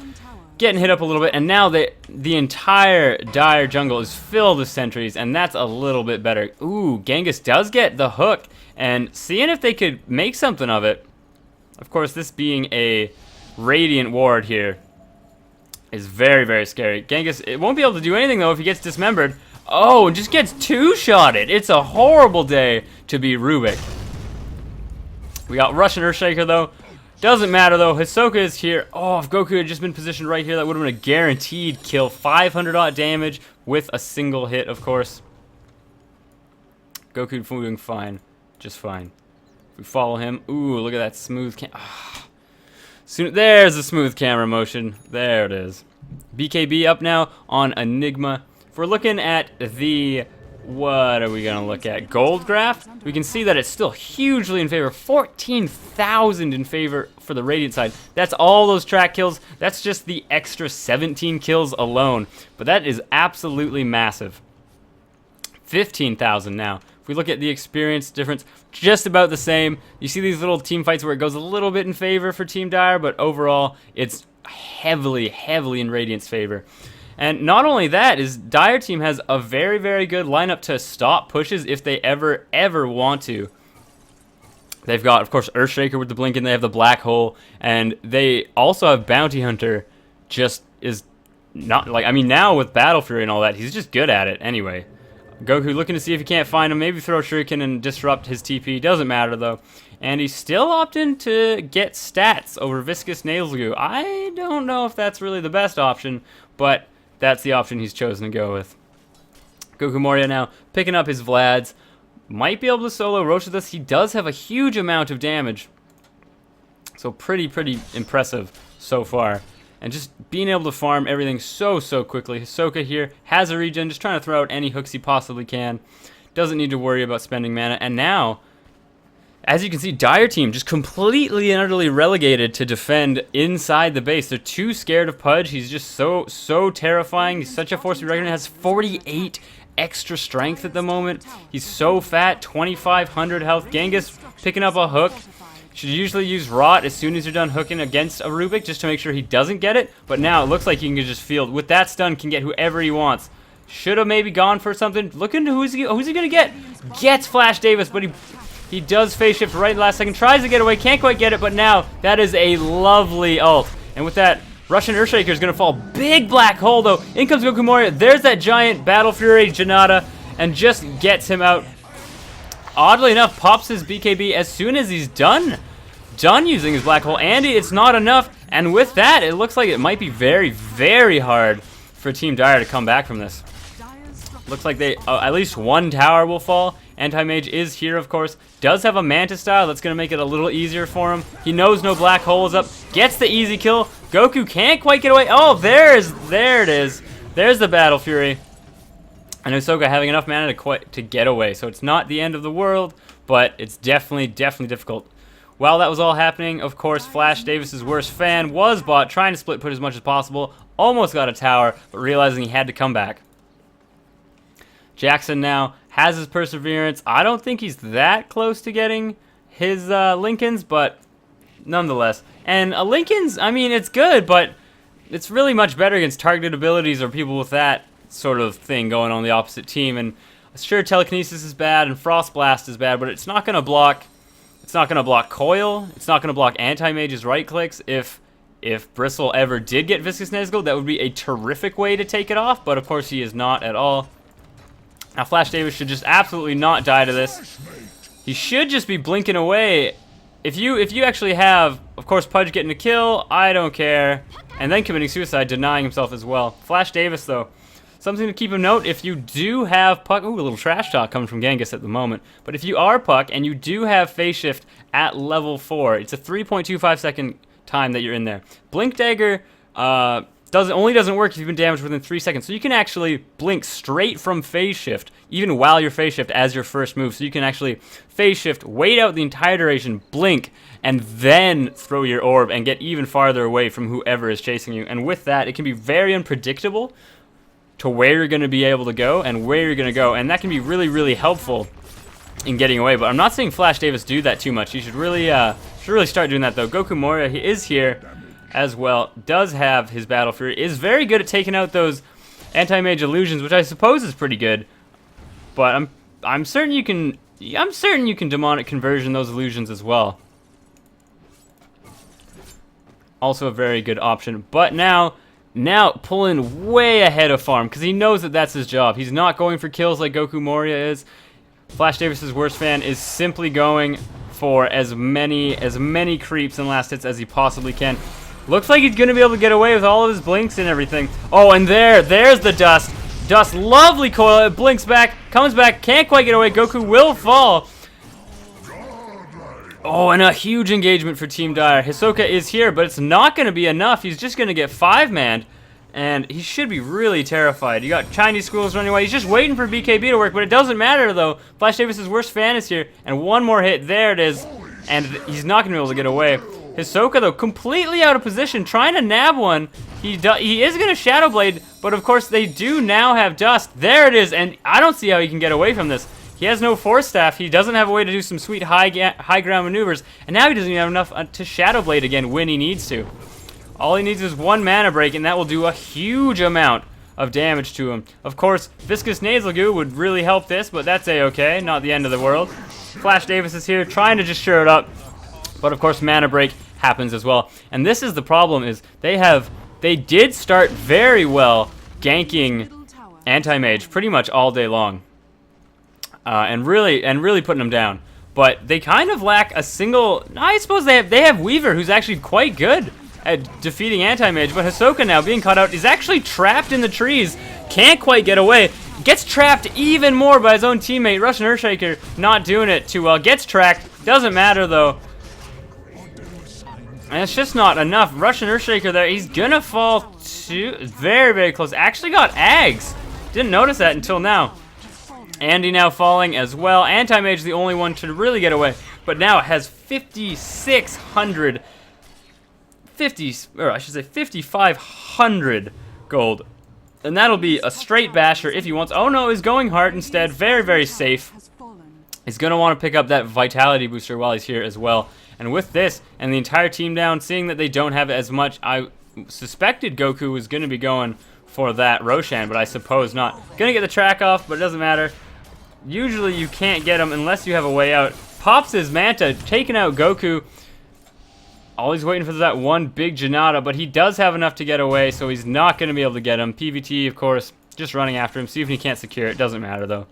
getting hit up a little bit. And now the entire Dire jungle is filled with sentries, and that's a little bit better. Ooh, Genghis does get the hook. And seeing if they could make something of it. Of course, this being a Radiant ward here is very scary. Genghis, it won't be able to do anything, though, if he gets dismembered. Oh, just gets 2-shotted. It's a horrible day to be Rubik. We got Russian Earthshaker, though. Doesn't matter, though. Hisoka is here. Oh, if Goku had just been positioned right here, that would have been a guaranteed kill. 500 odd damage with a single hit, of course. Goku doing fine. Just fine. If we follow him. Ooh, look at that smooth there's a smooth camera motion. There it is. BKB up now on Enigma. If we're looking at the What are we going to look at? Gold graph? We can see that it's still hugely in favor. 14,000 in favor for the Radiant side. That's all those track kills. That's just the extra 17 kills alone. But that is absolutely massive. 15,000 now. If we look at the experience difference, just about the same. You see these little team fights where it goes a little bit in favor for Team Dire, but overall, it's heavily, heavily in Radiant's favor. And not only that, is Dire team has a very, very good lineup to stop pushes if they ever want to. They've got, of course, Earthshaker with the blink, and they have the Black Hole, and they also have Bounty Hunter. Just is not like, I mean, now with Battle Fury and all that, he's just good at it anyway. Goku looking to see if he can't find him, maybe throw Shuriken and disrupt his TP. Doesn't matter though. And he's still opting to get stats over Viscous Nails Goo. I don't know if that's really the best option, but that's the option he's chosen to go with. Goku Moria now picking up his Vlads. Might be able to solo Roche with this. He does have a huge amount of damage. So pretty impressive so far. And just being able to farm everything so quickly. Hisoka here has a regen, just trying to throw out any hooks he possibly can. Doesn't need to worry about spending mana. And now, as you can see, Dire team just completely and utterly relegated to defend inside the base. They're too scared of Pudge. He's just so terrifying. He's such a force to be reckoned with. Has 48 extra strength at the moment. He's so fat, 2,500 health. Genghis picking up a hook. Should usually use Rot as soon as you're done hooking against a Rubik, just to make sure he doesn't get it. But now it looks like he can just field. With that stun, can get whoever he wants. Should have maybe gone for something. Look into who's he gonna get. Gets Flashdavis, but he does phase shift right in the last second. Tries to get away, can't quite get it, but now that is a lovely ult. And with that, Russian Earthshaker is gonna fall. Big Black Hole though. In comes Goku Moria. There's that giant Battle Fury Janata, and just gets him out. Oddly enough, pops his BKB as soon as he's done using his Black Hole. Andy, it's not enough, and with that, it looks like it might be very hard for Team Dire to come back from this. Looks like they at least one tower will fall. Anti-Mage is here, of course. Does have a Mantis style that's going to make it a little easier for him. He knows no Black Hole is up. Gets the easy kill. Goku can't quite get away. Oh, there it is. There's the Battle Fury. And Hisoka having enough mana to get away. So it's not the end of the world, but it's definitely difficult. While that was all happening, of course, Flashdavis' worst fan was bot, trying to split put as much as possible. Almost got a tower, but realizing he had to come back. Jackson now has his Perseverance. I don't think he's that close to getting his Lincolns, but nonetheless. And a Lincoln's, I mean, it's good, but it's really much better against targeted abilities or people with that sort of thing going on the opposite team. And sure, Telekinesis is bad and Frost Blast is bad, but it's not going to block... It's not going to block Coil. It's not going to block Anti-Mage's right clicks. If Bristle ever did get Viscous Nails Goo, that would be a terrific way to take it off, but of course he is not at all. Now Flashdavis should just absolutely not die to this. He should just be blinking away. If you actually have, of course, Pudge getting a kill, I don't care, and then committing suicide, denying himself as well. Flashdavis though, something to keep a note, if you do have Puck, ooh, a little trash talk coming from Genghis at the moment, but if you are Puck and you do have Phase Shift at level 4, it's a 3.25 second time that you're in there. Blink Dagger only doesn't work if you've been damaged within 3 seconds, so you can actually blink straight from Phase Shift, even while you're Phase Shift as your first move, so you can actually Phase Shift, wait out the entire duration, blink, and then throw your orb and get even farther away from whoever is chasing you, and with that, it can be very unpredictable to where you're going to be able to go and where you're going to go, and that can be really helpful in getting away. But I'm not seeing Flashdavis do that too much. He should really start doing that though. Goku Moria, he is here as well. Does have his Battle Fury. Is very good at taking out those Anti-Mage illusions, which I suppose is pretty good. But I'm certain you can demonic conversion those illusions as well. Also a very good option. But now pulling way ahead of farm, because he knows that that's his job. He's not going for kills like Goku Moria is. Flashdavis' worst fan is simply going for as many creeps and last hits as he possibly can. Looks like he's going to be able to get away with all of his blinks and everything. Oh, and there's the Dust. Dust, lovely coil. It blinks back, comes back, can't quite get away. Goku will fall. Oh, and a huge engagement for Team Dire. Hisoka is here, but it's not going to be enough. He's just going to get 5-manned. And he should be really terrified. You got Chinese schools running away. He's just waiting for BKB to work, but it doesn't matter, though. Flashdavis' worst fan is here, and one more hit. There it is. And he's not going to be able to get away. Hisoka, though, completely out of position, trying to nab one. He is going to Shadow Blade, but of course they do now have Dust. There it is, and I don't see how he can get away from this. He has no Force Staff. He doesn't have a way to do some sweet high ground maneuvers, and now he doesn't even have enough to Shadow Blade again when he needs to. All he needs is one mana break, and that will do a huge amount of damage to him. Of course, Viscous Nasal Goo would really help this, but that's a-okay, not the end of the world. Flashdavis is here, trying to just shore it up, but of course mana break happens as well. And this is the problem, is they did start very well ganking Anti-Mage pretty much all day long, and really putting them down. But they kind of lack a single. I suppose they have Weaver, who's actually quite good at defeating Anti-Mage, but Hisoka now being caught out is actually trapped in the trees, can't quite get away, gets trapped even more by his own teammate. Russian Earthshaker not doing it too well, gets tracked, doesn't matter though. And it's just not enough. Russian Earthshaker there, he's gonna fall very, very close. Actually got Ags. Didn't notice that until now. Andy now falling as well. Anti-Mage is the only one to really get away, but now it has 5,500 gold. And that'll be a straight basher if he wants. Oh no, he's going hard instead. Very, very safe. He's going to want to pick up that vitality booster while he's here as well. And with this, and the entire team down, seeing that they don't have as much, I suspected Goku was going to be going for that Roshan, but I suppose not. Going to get the track off, but it doesn't matter. Usually you can't get him unless you have a way out. Pops his Manta, taking out Goku. Always waiting for that one big Janata, but he does have enough to get away, so he's not going to be able to get him. PVT, of course, just running after him, see if he can't secure it. Doesn't matter, though.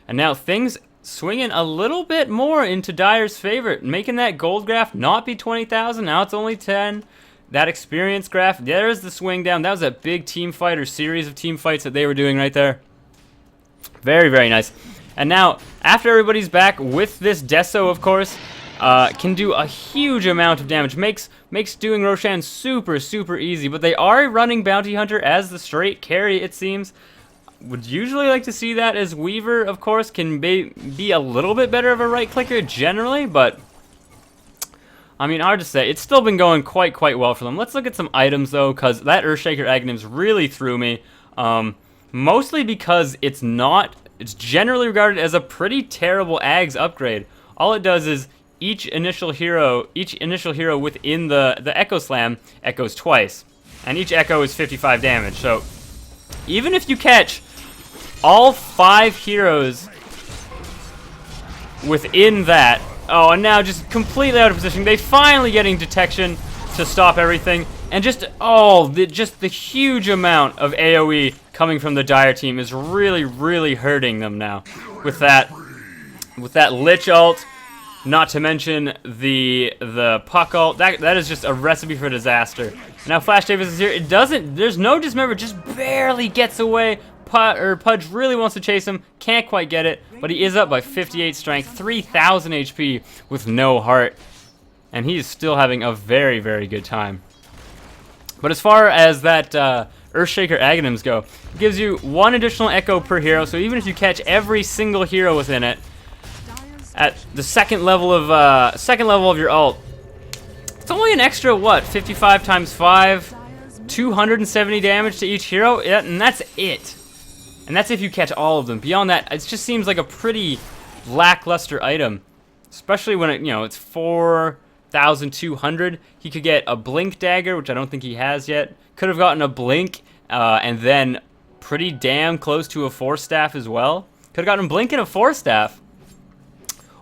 And now things swinging a little bit more into Dyer's favor, making that gold graph not be 20,000. Now it's only 10. That experience graph, there's the swing down. That was a big team fight or series of team fights that they were doing right there. Very, very nice. And now, after everybody's back with this Deso, of course, can do a huge amount of damage. Makes doing Roshan super, super easy. But they are running Bounty Hunter as the straight carry, it seems. Would usually like to see that as Weaver, of course, can be a little bit better of a right clicker generally, but I mean, hard to say. It's still been going quite well for them. Let's look at some items though, because that Earthshaker Aghanims really threw me. Mostly because it's generally regarded as a pretty terrible Ags upgrade. All it does is each initial hero within the Echo Slam echoes twice, and each echo is 55 damage. So even if you catch all 5 heroes within that, oh, and now just completely out of position. They finally getting detection to stop everything, and just the huge amount of AOE coming from the Dire team is really hurting them now. With that Lich ult. Not to mention the Puck ult. That is just a recipe for disaster. Now Flashdavis is here. There's no dismember, just barely gets away. Pudge really wants to chase him, can't quite get it, but he is up by 58 strength, 3,000 HP with no heart, and he is still having a very, very good time. But as far as that Earthshaker Aghanims go, it gives you 1 additional echo per hero, so even if you catch every single hero within it, at the second level of your ult, it's only an extra, what, 55 times 5, 270 damage to each hero, and that's it. And that's if you catch all of them. Beyond that, it just seems like a pretty lackluster item, especially when it's 4,200. He could get a Blink Dagger, which I don't think he has yet. Could have gotten a Blink, and then pretty damn close to a Force Staff as well. Could have gotten a Blink and a Force Staff,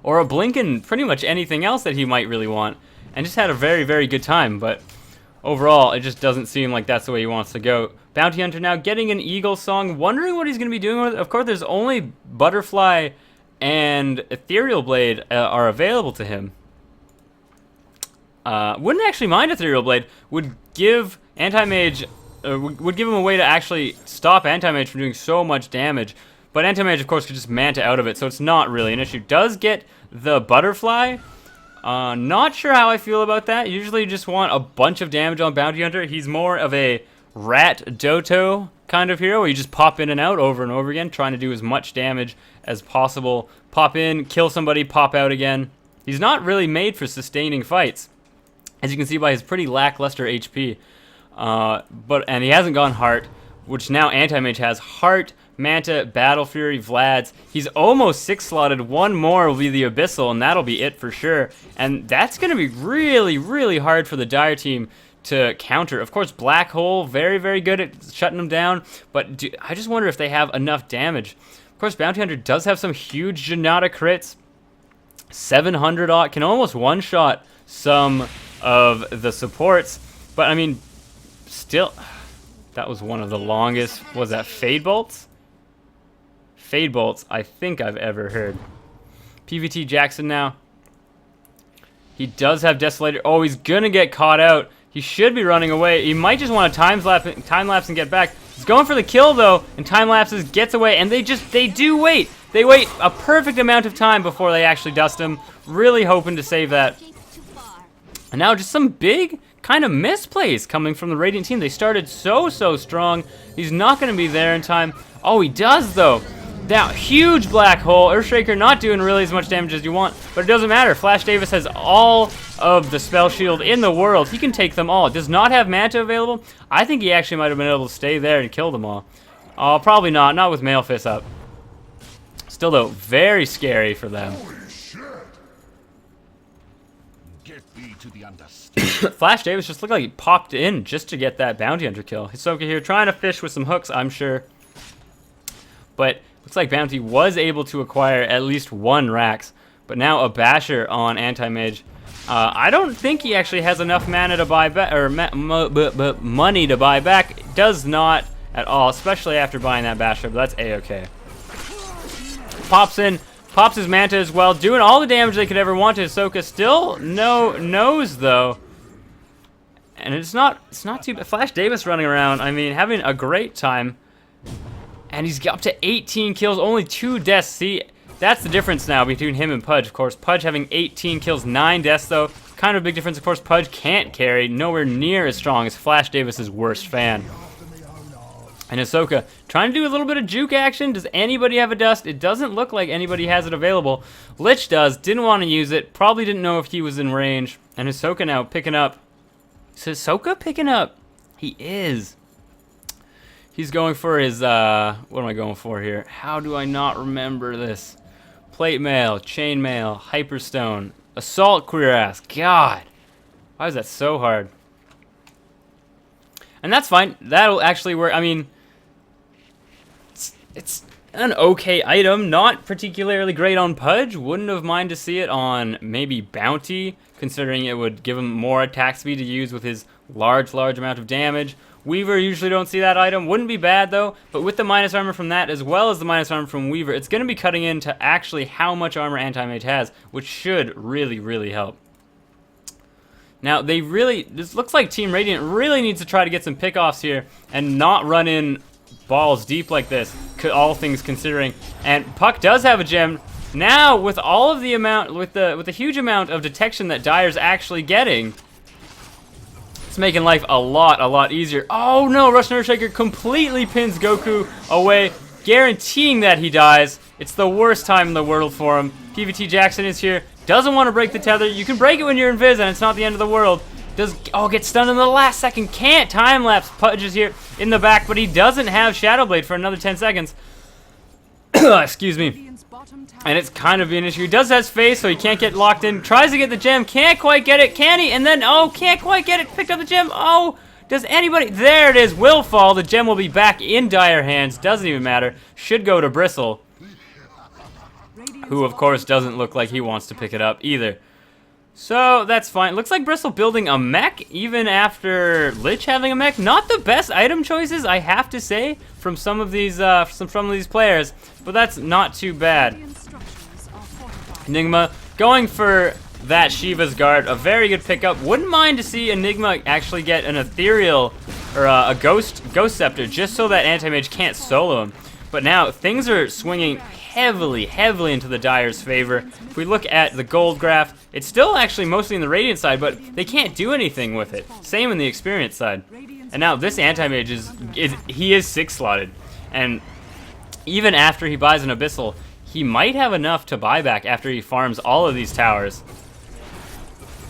or a Blink and pretty much anything else that he might really want, and just had a very, very good time. But overall, it just doesn't seem like that's the way he wants to go. Bounty Hunter now getting an Eagle Song, wondering what he's going to be doing with it. Of course, there's only Butterfly and Ethereal Blade are available to him. Wouldn't actually mind Ethereal Blade. Would give Anti-Mage, would give him a way to actually stop Anti-Mage from doing so much damage. But Anti-Mage, of course, could just Manta out of it, so it's not really an issue. Does get the Butterfly, Not sure how I feel about that. Usually you just want a bunch of damage on Bounty Hunter. He's more of a rat Doto kind of hero where you just pop in and out over and over again, trying to do as much damage as possible. Pop in, kill somebody, pop out again. He's not really made for sustaining fights, as you can see by his pretty lackluster HP. And he hasn't gone Heart, which now Anti-Mage has. Heart, Manta, Battle Fury, Vlad's. He's almost 6-slotted. One more will be the Abyssal, and that'll be it for sure. And that's going to be really, really hard for the Dire team to counter. Of course, Black Hole, very, very good at shutting them down, but I just wonder if they have enough damage. Of course, Bounty Hunter does have some huge Janata crits. 700 odd, can almost one-shot some of the supports, but I mean, still, that was one of the longest, was that Fade Bolts? Fade Bolts, I think I've ever heard. PVT Jackson now. He does have Desolator. Oh, he's gonna get caught out. He should be running away. He might just want to time lapse and get back. He's going for the kill though, and time lapses, gets away, and they do wait. They wait a perfect amount of time before they actually dust him. Really hoping to save that. And now just some big kind of misplays coming from the Radiant team. They started so strong. He's not going to be there in time. Oh, he does though. That huge Black Hole. Earthshaker not doing really as much damage as you want, but it doesn't matter. Flashdavis has all of the spell shield in the world. He can take them all. Does not have Manta available. I think he actually might have been able to stay there and kill them all. Oh, probably not. Not with Mail Fist up. Still though, very scary for them. Flashdavis just looked like he popped in just to get that Bounty Hunter kill. Hisoka here trying to fish with some hooks, I'm sure. But looks like Bounty was able to acquire at least one Rax. But now a Basher on Anti-Mage. I don't think he actually has enough mana to buy back, or money to buy back. Does not at all, especially after buying that Basher, but that's A-okay. Pops in, pops his Manta as well, doing all the damage they could ever want to Hisoka. Still no nose though. And it's not too bad. Flashdavis running around, I mean, having a great time. And he's up to 18 kills, only 2 deaths. See, that's the difference now between him and Pudge. Of course, Pudge having 18 kills, 9 deaths though. Kind of a big difference. Of course, Pudge can't carry, nowhere near as strong as Flashdavis' worst fan. And Hisoka trying to do a little bit of juke action. Does anybody have a dust? It doesn't look like anybody has it available. Lich does, didn't want to use it, probably didn't know if he was in range. And Hisoka now picking up. Is Hisoka picking up? He is. He's going for his, what am I going for here? How do I not remember this? Plate Mail, Chain Mail, Hyperstone, Assault Cuirass. God, why is that so hard? And that's fine. That'll actually work. I mean, it's an okay item. Not particularly great on Pudge. Wouldn't have minded to see it on maybe Bounty, considering it would give him more attack speed to use with his large amount of damage. Weaver usually don't see that item. Wouldn't be bad though, but with the minus armor from that as well as the minus armor from Weaver, it's going to be cutting into actually how much armor Anti-Mage has, which should really help. Now, this looks like Team Radiant really needs to try to get some pickoffs here and not run in balls deep like this, all things considering. And Puck does have a gem. Now, with all of the amount, with the huge amount of detection that Dire's actually getting, it's making life a lot easier. Oh no, Russian Earthshaker completely pins Goku away, guaranteeing that he dies. It's the worst time in the world for him. PVT Jackson is here. Doesn't want to break the tether. You can break it when you're invis, and it's not the end of the world. Get stunned in the last second. Can't time lapse. Pudge is here in the back, but he doesn't have Shadow Blade for another 10 seconds. Excuse me. And it's kind of an issue. He does have space, so he can't get locked in. Tries to get the gem. Can't quite get it. Can he? And then, oh, can't quite get it. Picked up the gem. Oh, does anybody? There it is. Will fall. The gem will be back in Dire hands. Doesn't even matter. Should go to Bristle, who of course doesn't look like he wants to pick it up either. So that's fine. Looks like Bristle building a mech even after Lich having a mech. Not the best item choices, I have to say, from some of these players, but that's not too bad. Enigma going for that Shiva's Guard, a very good pickup. Wouldn't mind to see Enigma actually get an ethereal or a ghost scepter, just so that Anti-Mage can't solo him. But now things are swinging heavily into the Dire's favor. If we look at the gold graph, it's still actually mostly in the Radiant side, but they can't do anything with it. Same in the Experience side. And now this Anti-Mage he is 6 slotted. And even after he buys an Abyssal, he might have enough to buy back after he farms all of these towers.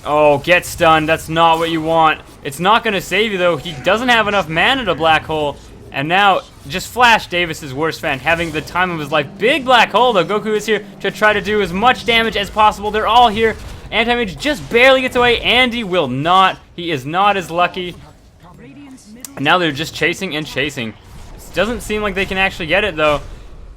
Oh, get stunned. That's not what you want. It's not going to save you, though. He doesn't have enough mana to Black Hole. And now, just Flashdavis' worst fan, having the time of his life. Big Black Hole, though. Goku is here to try to do as much damage as possible. They're all here. Anti-Mage just barely gets away. Andy will not. He is not as lucky. And now they're just chasing and chasing. It doesn't seem like they can actually get it, though.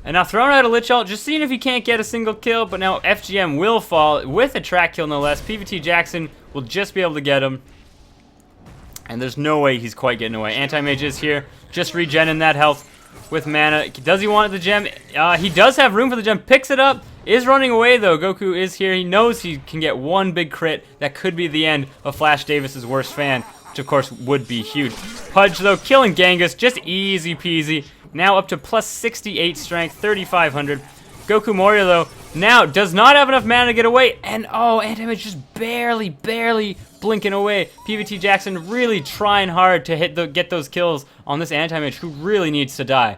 And now throwing out a Lich Ult, just seeing if he can't get a single kill, but now FGM will fall with a track kill no less. PVT Jackson will just be able to get him. And there's no way he's quite getting away. Anti-Mage is here, just regenning that health with mana. Does he want the gem? He does have room for the gem, picks it up, is running away though. Goku is here, he knows he can get one big crit. That could be the end of Flashdavis' worst fan, which of course would be huge. Pudge though, killing Genghis, just easy peasy. Now up to plus 68 strength, 3,500. Goku Moria, though, now does not have enough mana to get away. And, oh, Anti-Mage just barely blinking away. PVT Jackson really trying hard to get those kills on this Anti-Mage, who really needs to die.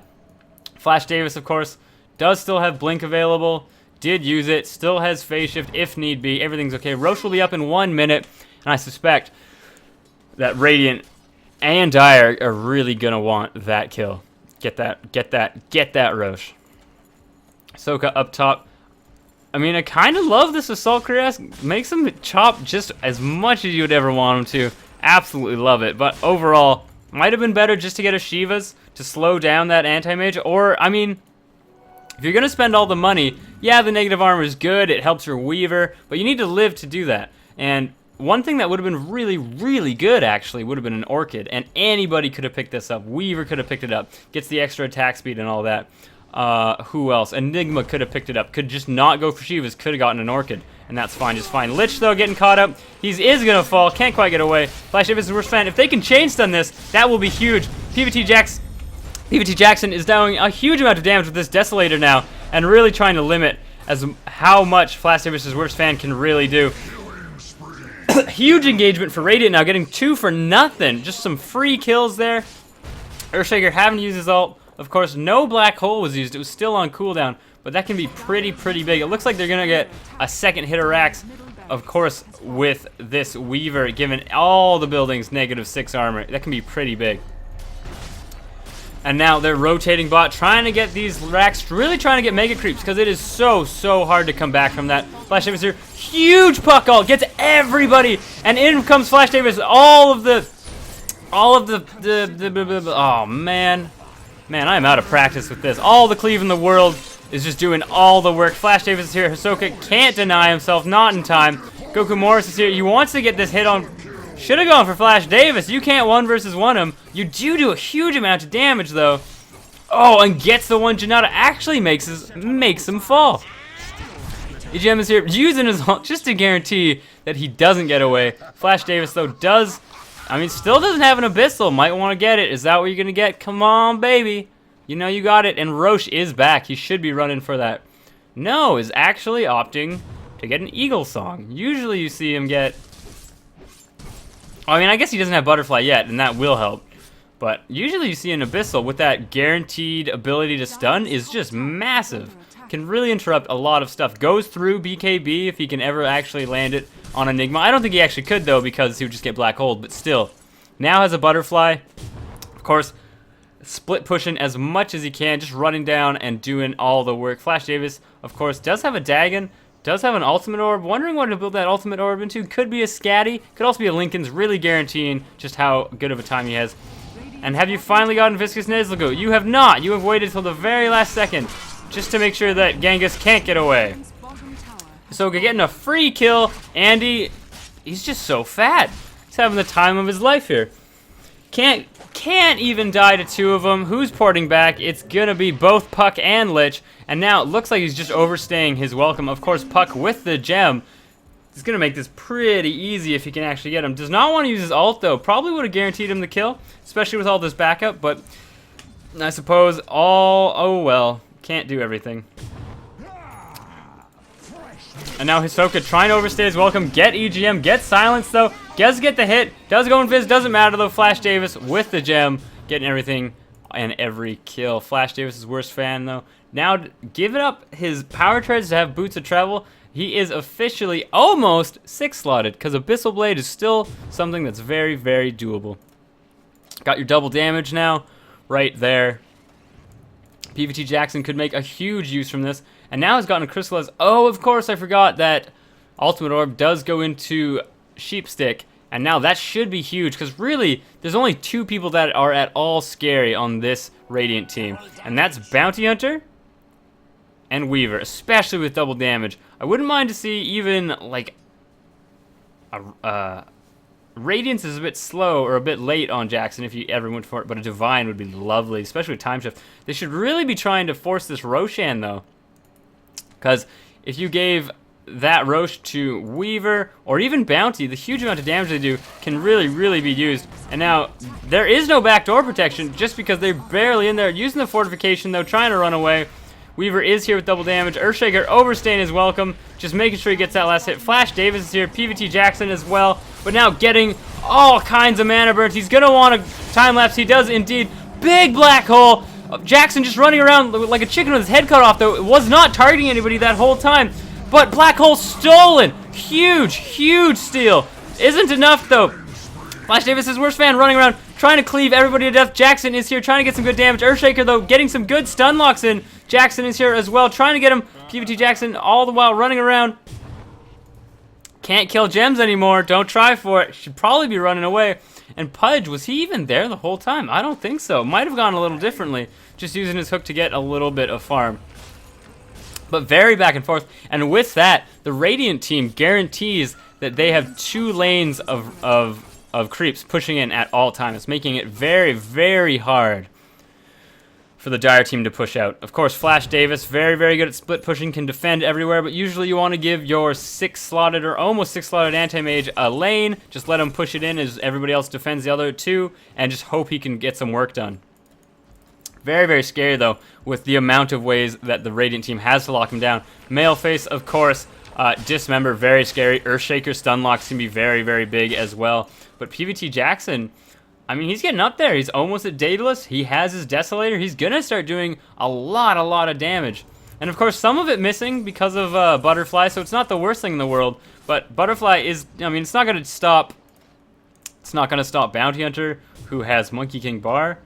Flashdavis, of course, does still have Blink available. Did use it. Still has Phase Shift if need be. Everything's okay. Roche will be up in 1 minute. And I suspect that Radiant and Dire are really going to want that kill. Get that Roche. Soka up top. I mean, I kind of love this Assault Cuirass. Makes him chop just as much as you would ever want him to. Absolutely love it. But overall, might have been better just to get a Shivas to slow down that Anti-Mage. Or, I mean, if you're going to spend all the money, yeah, the negative armor is good. It helps your Weaver. But you need to live to do that. And one thing that would have been really good, actually, would have been an Orchid. And anybody could have picked this up. Weaver could have picked it up. Gets the extra attack speed and all that. Who else? Enigma could have picked it up. Could just not go for Shivas. Could have gotten an Orchid. And that's fine, just fine. Lich, though, getting caught up. He is going to fall. Can't quite get away. Flashdavis is the worst fan. If they can chain stun this, that will be huge. PVT Jackson is doing a huge amount of damage with this Desolator now. And really trying to limit how much Flashdavis' worst fan can really do. Huge engagement for Radiant now, getting 2 for nothing. Just some free kills there. Earthshaker having to use his ult. Of course, no Black Hole was used. It was still on cooldown, but that can be pretty big. It looks like they're going to get a second hit of Rax, of course, with this Weaver, given all the buildings -6 armor. That can be pretty big. And now they're rotating bot, trying to get these Rax, really trying to get Mega Creeps, because it is so hard to come back from that. Flashdavis here, huge puck ult, gets everybody, and in comes Flashdavis, oh man, I'm out of practice with this. All the cleave in the world is just doing all the work. Flashdavis is here, Hisoka can't deny himself, not in time. Goku Morris is here, he wants to get this hit on. Should have gone for Flashdavis. You can't 1 versus 1 him. You do a huge amount of damage, though. Oh, and gets the one. Janata actually makes him fall. EGM is here using his ult just to guarantee that he doesn't get away. Flashdavis, though, still doesn't have an Abyssal. Might want to get it. Is that what you're going to get? Come on, baby. You know you got it. And Roche is back. He should be running for that. No, is actually opting to get an Eagle Song. Usually you see him get... I mean, I guess he doesn't have Butterfly yet, and that will help. But usually you see an Abyssal with that guaranteed ability to stun is just massive. Can really interrupt a lot of stuff. Goes through BKB if he can ever actually land it on Enigma. I don't think he actually could, though, because he would just get Black Hold, but still. Now has a Butterfly. Of course, split pushing as much as he can, just running down and doing all the work. Flashdavis, of course, does have a Dagon. Does have an Ultimate Orb. Wondering what to build that Ultimate Orb into. Could be a Scatty. Could also be a Lincoln's. Really guaranteeing just how good of a time he has. And have you finally gotten Viscous Nezlagu? You have not. You have waited till the very last second just to make sure that Genghis can't get away. Hisoka getting a free kill. Andy, he's just so fat. He's having the time of his life here. Can't even die to 2 of them. Who's porting back? It's gonna be both Puck and Lich. And now it looks like he's just overstaying his welcome. Of course, Puck with the gem is gonna make this pretty easy if he can actually get him. Does not want to use his ult, though. Probably would have guaranteed him the kill, especially with all this backup. But I suppose oh well, can't do everything. And now Hisoka trying to overstay his welcome, get EGM, get silence though, does get the hit, does go in Fizz, doesn't matter though. Flashdavis with the gem, getting everything and every kill. Flashdavis' worst fan though. Now giving up his power treads to have boots of travel. He is officially almost 6-slotted because Abyssal Blade is still something that's very, very doable. Got your double damage now, right there. PVT Jackson could make a huge use from this. And now has gotten a Crystallize. Oh, of course, I forgot that Ultimate Orb does go into Sheepstick. And now that should be huge because really, there's only 2 people that are at all scary on this Radiant team. And that's Bounty Hunter and Weaver, especially with double damage. I wouldn't mind to see even like a Radiance is a bit slow or a bit late on Jackson if you ever went for it, but a Divine would be lovely, especially with Time Shift. They should really be trying to force this Roshan though, because if you gave that Rosh to Weaver or even Bounty, the huge amount of damage they do can really, really be used. And now there is no backdoor protection just because they're barely in there. Using the fortification though, trying to run away. Weaver is here with double damage. Earthshaker overstaying his welcome, just making sure he gets that last hit. Flashdavis is here, PVT Jackson as well, but now getting all kinds of mana burns. He's going to want a time lapse. He does indeed. Big black hole. Jackson just running around like a chicken with his head cut off, though. It was not targeting anybody that whole time, but black hole stolen. Huge, huge steal. Isn't enough, though. Flashdavis' worst fan running around, trying to cleave everybody to death. Jackson is here, trying to get some good damage. Earthshaker, though, getting some good stun locks in. Jackson is here as well, trying to get him. PVT Jackson all the while running around. Can't kill gems anymore. Don't try for it. Should probably be running away. And Pudge, was he even there the whole time? I don't think so. Might have gone a little differently. Just using his hook to get a little bit of farm. But very back and forth. And with that, the Radiant team guarantees that they have 2 lanes of creeps pushing in at all times, making it very, very hard for the Dire team to push out. Of course, Flashdavis, very, very good at split pushing, can defend everywhere, but usually you want to give your 6-slotted or almost 6-slotted anti-mage a lane. Just let him push it in as everybody else defends the other 2, and just hope he can get some work done. Very, very scary, though, with the amount of ways that the Radiant team has to lock him down. Maleface, of course, Dismember, very scary. Earthshaker stun locks can be very, very big as well. But PVT Jackson, I mean, he's getting up there. He's almost at Daedalus. He has his Desolator. He's going to start doing a lot of damage. And, of course, some of it missing because of Butterfly, so it's not the worst thing in the world. But Butterfly is, I mean, it's not going to stop... It's not going to stop Bounty Hunter, who has Monkey King Bar,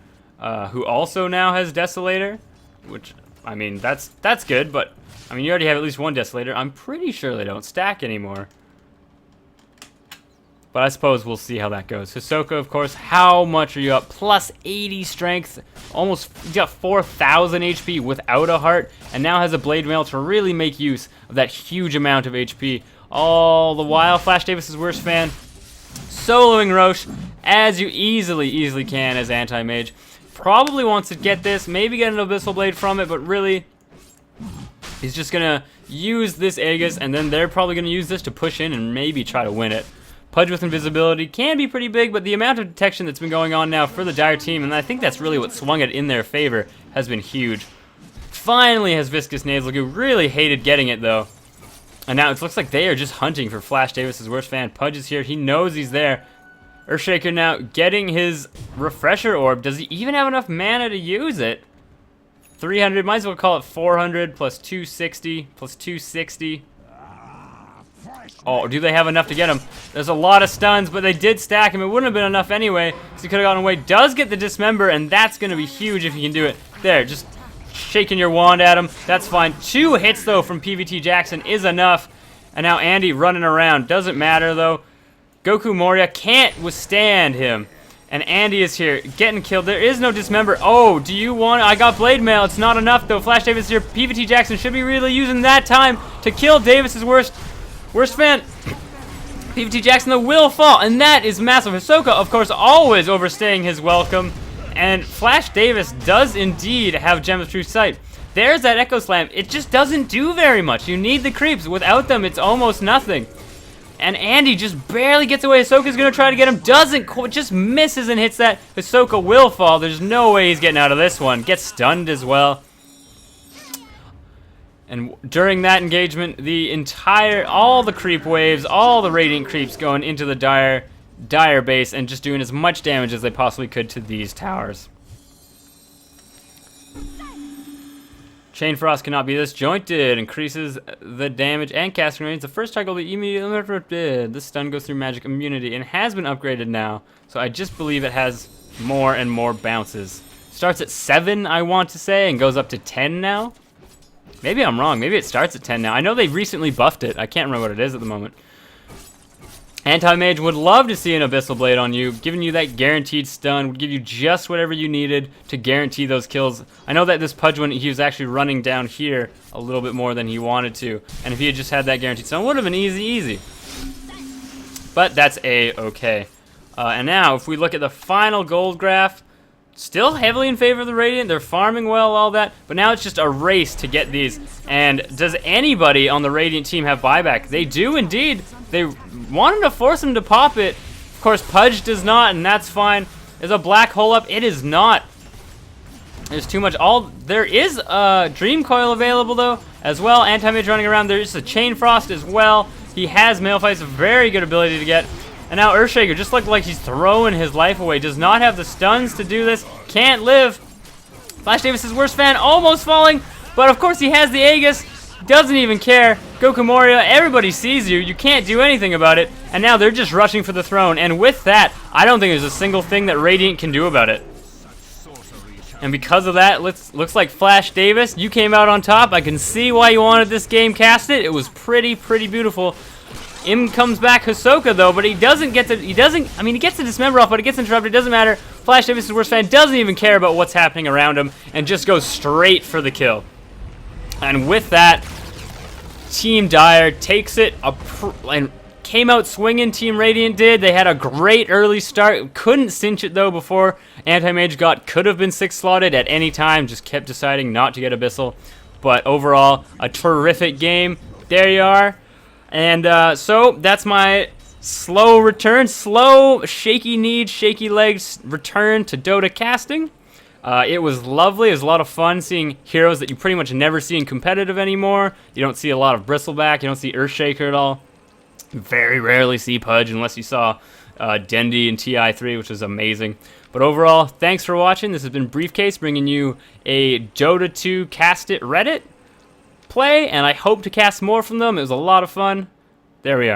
who also now has Desolator, which, I mean, that's good, but, I mean, you already have at least one Desolator. I'm pretty sure they don't stack anymore. But I suppose we'll see how that goes. Hisoka, of course, how much are you up? Plus 80 strength, almost got 4,000 HP without a heart, and now has a Blade Mail to really make use of that huge amount of HP. All the while, Flashdavis' worst fan, soloing Rosh as you easily can as anti-mage. Probably wants to get this, maybe get an Abyssal Blade from it, but really, he's just gonna use this Aegis, and then they're probably gonna use this to push in and maybe try to win it. Pudge with invisibility can be pretty big, but the amount of detection that's been going on now for the Dire team, and I think that's really what swung it in their favor, has been huge. Finally has Viscous Nasal Goo. Really hated getting it, though. And now it looks like they are just hunting for Flashdavis' worst fan. Pudge is here. He knows he's there. Earthshaker now getting his Refresher Orb. Does he even have enough mana to use it? 300. Might as well call it 400 plus 260 plus 260. Oh, do they have enough to get him? There's a lot of stuns, but they did stack him. It wouldn't have been enough anyway, so he could have gotten away. Does get the Dismember, and that's going to be huge if he can do it. There, just shaking your wand at him. That's fine. 2 hits, though, from PVT Jackson is enough. And now Andy running around. Doesn't matter, though. Goku Moria can't withstand him. And Andy is here, getting killed. There is no Dismember. Oh, do you want... I got Blade Mail. It's not enough, though. Flashdavis is here. PVT Jackson should be really using that time to kill Davis's worst fan. PVT Jackson, though, will fall, and that is massive. Hisoka, of course, always overstaying his welcome, and Flashdavis does indeed have Gem of True Sight. There's that Echo Slam. It just doesn't do very much. You need the creeps. Without them, it's almost nothing. And Andy just barely gets away. Hisoka's going to try to get him. Doesn't, just misses and hits that. Hisoka will fall. There's no way he's getting out of this one. Gets stunned as well. And during that engagement, all the creep waves, all the Radiant creeps going into the dire base and just doing as much damage as they possibly could to these towers. Chain Frost cannot be disjointed. Increases the damage and casting range. The first target will be immediately interrupted. This stun goes through magic immunity and has been upgraded now. So I just believe it has more and more bounces. Starts at 7, I want to say, and goes up to 10 now. Maybe I'm wrong. Maybe it starts at 10 now. I know they recently buffed it. I can't remember what it is at the moment. Anti-Mage would love to see an Abyssal Blade on you, giving you that guaranteed stun, would give you just whatever you needed to guarantee those kills. I know that this Pudge, when he was actually running down here a little bit more than he wanted to, and if he had just had that guaranteed stun, it would have been easy. But that's A-okay. And now, if we look at the final gold graph, still heavily in favor of the Radiant. They're farming well, all that, but now it's just a race to get these. And does anybody on the Radiant team have buyback? They do indeed. They wanted to force him to pop it. Of course, Pudge does not, and that's fine. Is a black hole up? It is not. There's too much. There is a Dream Coil available though, as well. Anti-Mage running around. There's a Chain Frost as well. He has Malphite's a very good ability to get. And now Earthshaker just looked like he's throwing his life away. Does not have the stuns to do this. Can't live. Flashdavis' worst fan almost falling. But of course he has the Aegis. Doesn't even care. Goku Moria, everybody sees you. You can't do anything about it. And now they're just rushing for the throne. And with that, I don't think there's a single thing that Radiant can do about it. And because of that, looks like Flashdavis, you came out on top. I can see why you wanted this game casted. It was pretty beautiful. In comes back Hisoka though, but he gets the dismember off, but it gets interrupted, it doesn't matter. Flashdavis' worst fan doesn't even care about what's happening around him and just goes straight for the kill. And with that, Team Dire takes it and came out swinging. Team Radiant did. They had a great early start. Couldn't cinch it though before Anti-Mage could have been 6 slotted at any time. Just kept deciding not to get Abyssal. But overall, a terrific game. There you are. And so that's my slow, shaky-kneed, shaky legs return to Dota casting. It was lovely. It was a lot of fun seeing heroes that you pretty much never see in competitive anymore. You don't see a lot of Bristleback. You don't see Earthshaker at all. Very rarely see Pudge unless you saw Dendi in TI3, which was amazing. But overall, thanks for watching. This has been Briefcase bringing you a Dota2Castit Reddit play, and I hope to cast more from them. It was a lot of fun. There we are.